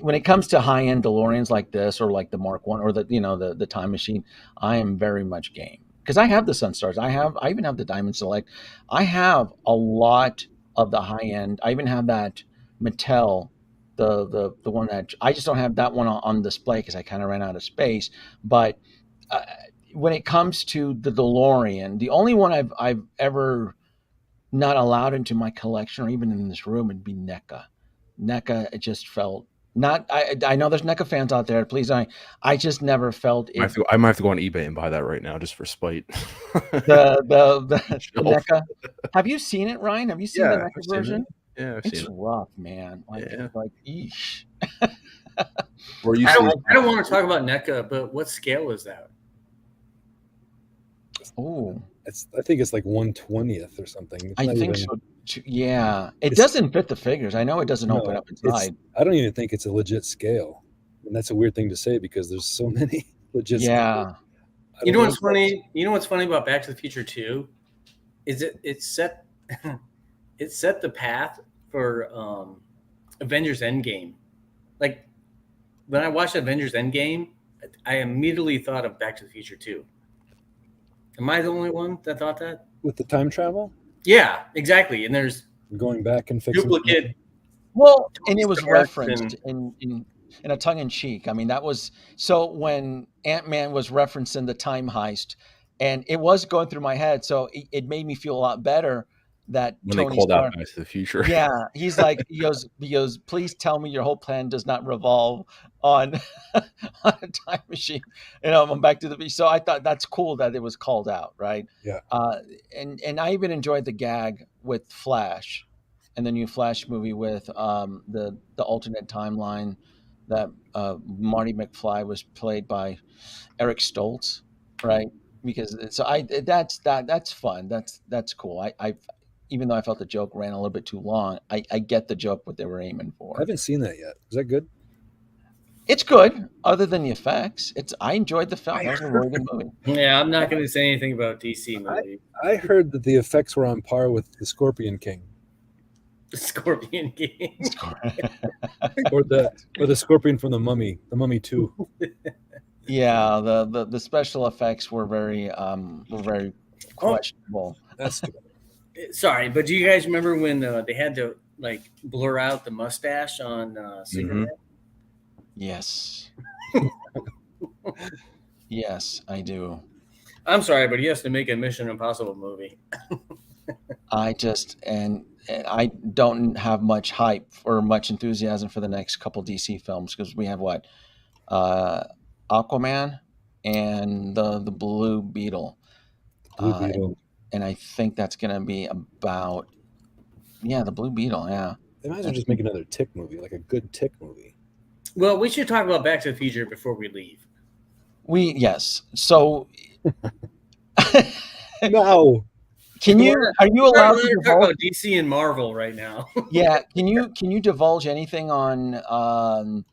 when it comes to high end DeLoreans like this, or like the Mark I, or the Time Machine, I am very much game, because I have the Sunstars. I even have the Diamond Select. I have a lot of the high end. I even have that Mattel, the one that I just don't have that one on display because I kind of ran out of space. But when it comes to the DeLorean, the only one I've ever not allowed into my collection, or even in this room, would be NECA. NECA, it just felt not. I know there's NECA fans out there. Please, I just never felt it. I might have to go on eBay and buy that right now, just for spite. The NECA. Have you seen it, Ryan? Have you seen the NECA version? Yeah, I've it's seen it. Rough, man. It's like, eesh. I don't want to talk about NECA, but what scale is that? Oh, I think it's like 1/20th or something. I think so. Yeah, it doesn't fit the figures. I know it doesn't open up inside. I don't even think it's a legit scale, and that's a weird thing to say because there's so many legit. Yeah. You know what's funny? You know what's funny about Back to the Future 2 is it set the path for Avengers Endgame. Like, when I watched Avengers Endgame, I immediately thought of Back to the Future 2. Am I the only one that thought that? With the time travel? Yeah, exactly. And there's going back and fixing duplicate. Well, and it was referenced in a tongue-in-cheek. I mean, that was so when Ant-Man was referencing the time heist, and it was going through my head, so it made me feel a lot better that When Tony they called out Stark. Back to the Future. Yeah, he's like, he goes, please tell me your whole plan does not revolve on on a time machine. I'm Back to the Future. So I thought that's cool that it was called out, right? Yeah. And I even enjoyed the gag with Flash, and the new Flash movie with the alternate timeline that Marty McFly was played by Eric Stoltz, right? Because that's fun. That's cool. I even though I felt the joke ran a little bit too long, I get the joke what they were aiming I for. haven't seen that yet. Is that good? It's good, other than the effects. I enjoyed the film. That was a really good movie. Yeah, I'm not going to say anything about DC movie. I heard that the effects were on par with the Scorpion King, Scorpion King. or the Scorpion from the Mummy 2. Yeah, the special effects were very questionable. That's too bad. Sorry, but do you guys remember when they had to like blur out the mustache on Superman? Yes. Yes, I do. I'm sorry, but he has to make a Mission Impossible movie. And I don't have much hype or much enthusiasm for the next couple DC films because we have what, Aquaman and the Blue Beetle. Blue Beetle. And I think that's going to be about, the Blue Beetle. Yeah. They might as well just make another Tick movie, like a good Tick movie. Well, we should talk about Back to the Future before we leave. Yes. So, No. are you allowed to talk about DC and Marvel right now? Yeah. Can you divulge anything on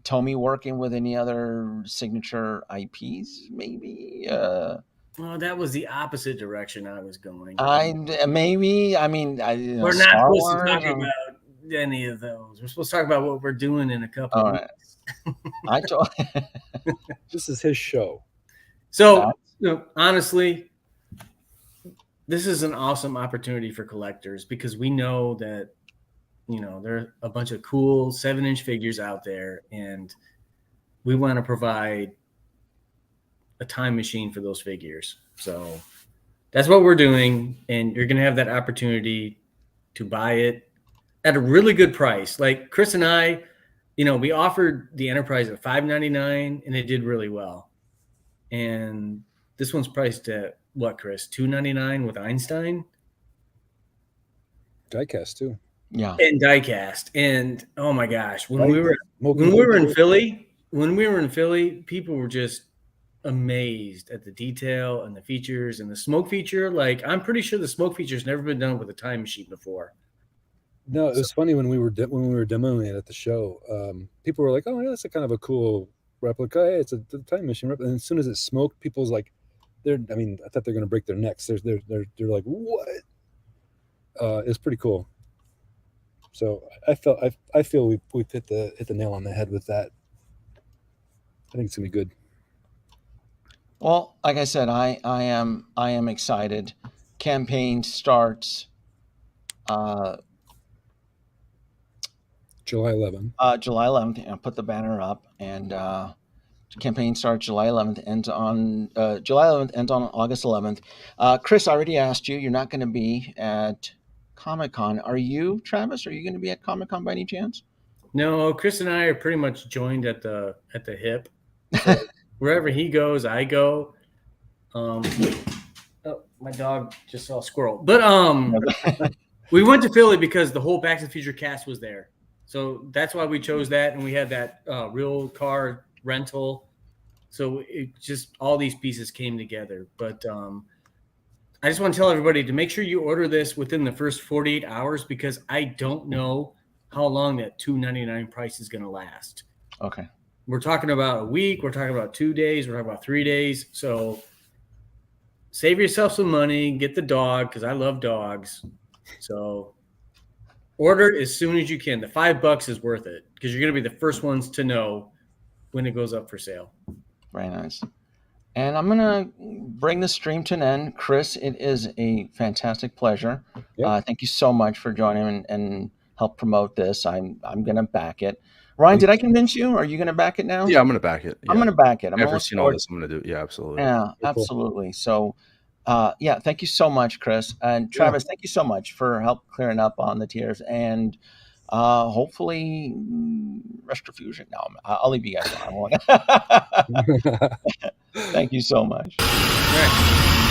Tomy working with any other signature IPs? Maybe. Well, that was the opposite direction I was going. We're not supposed to talk about any of those. We're supposed to talk about what we're doing in a couple of weeks. I told This is his show. So, honestly, this is an awesome opportunity for collectors because we know that, there are a bunch of cool 7-inch figures out there, and we want to provide a time machine for those figures. So that's what we're doing, and you're going to have that opportunity to buy it at a really good price. Like Chris and I, we offered the Enterprise at $5.99, and it did really well. And this one's priced at what, Chris? $2.99 with Einstein? Diecast too. Yeah. And diecast. And oh my gosh, when we were in Philly, people were just amazed at the detail and the features and the smoke feature. Like, I'm pretty sure the smoke feature's never been done with a time machine before. No, it was funny when we were demoing it at the show. People were like, "Oh, yeah, that's a kind of a cool replica. Hey, it's a time machine replica." And as soon as it smoked, people's like, I thought they're going to break their necks. They're like, "What?" It's pretty cool. So I feel we've hit the nail on the head with that. I think it's gonna be good. Well, like I said, I am excited. Campaign starts July 11th. July 11th. I'll put the banner up, and campaign starts July 11th. Ends on July 11th. Ends on August 11th. Chris, I already asked you. You're not going to be at Comic-Con. Are you, Travis? Are you going to be at Comic-Con by any chance? No, Chris and I are pretty much joined at the hip. So wherever he goes, I go. Oh, my dog just saw a squirrel. But we went to Philly because the whole Back to the Future cast was there. So that's why we chose that, and we had that real car rental. So it just all these pieces came together. But I just want to tell everybody to make sure you order this within the first 48 hours because I don't know how long that $2.99 price is going to last. Okay. We're talking about a week. We're talking about 2 days. We're talking about 3 days. So save yourself some money. Get the dog because I love dogs. So order it as soon as you can. The $5 is worth it because you're going to be the first ones to know when it goes up for sale. Very nice. And I'm going to bring the stream to an end. Chris, it is a fantastic pleasure. Yeah. Thank you so much for joining and help promote this. I'm going to back it. Ryan, did I convince you? Are you going to back it now? Yeah, I'm going to back it. Yeah. I'm going to back it. I've never seen all this. I'm going to do it. Yeah, absolutely. Yeah, Cool. absolutely. So Yeah, thank you so much, Chris. And Travis, thank you so much for help clearing up on the tiers. And hopefully, retribution. No, I'll leave you guys alone. Thank you so much. All right.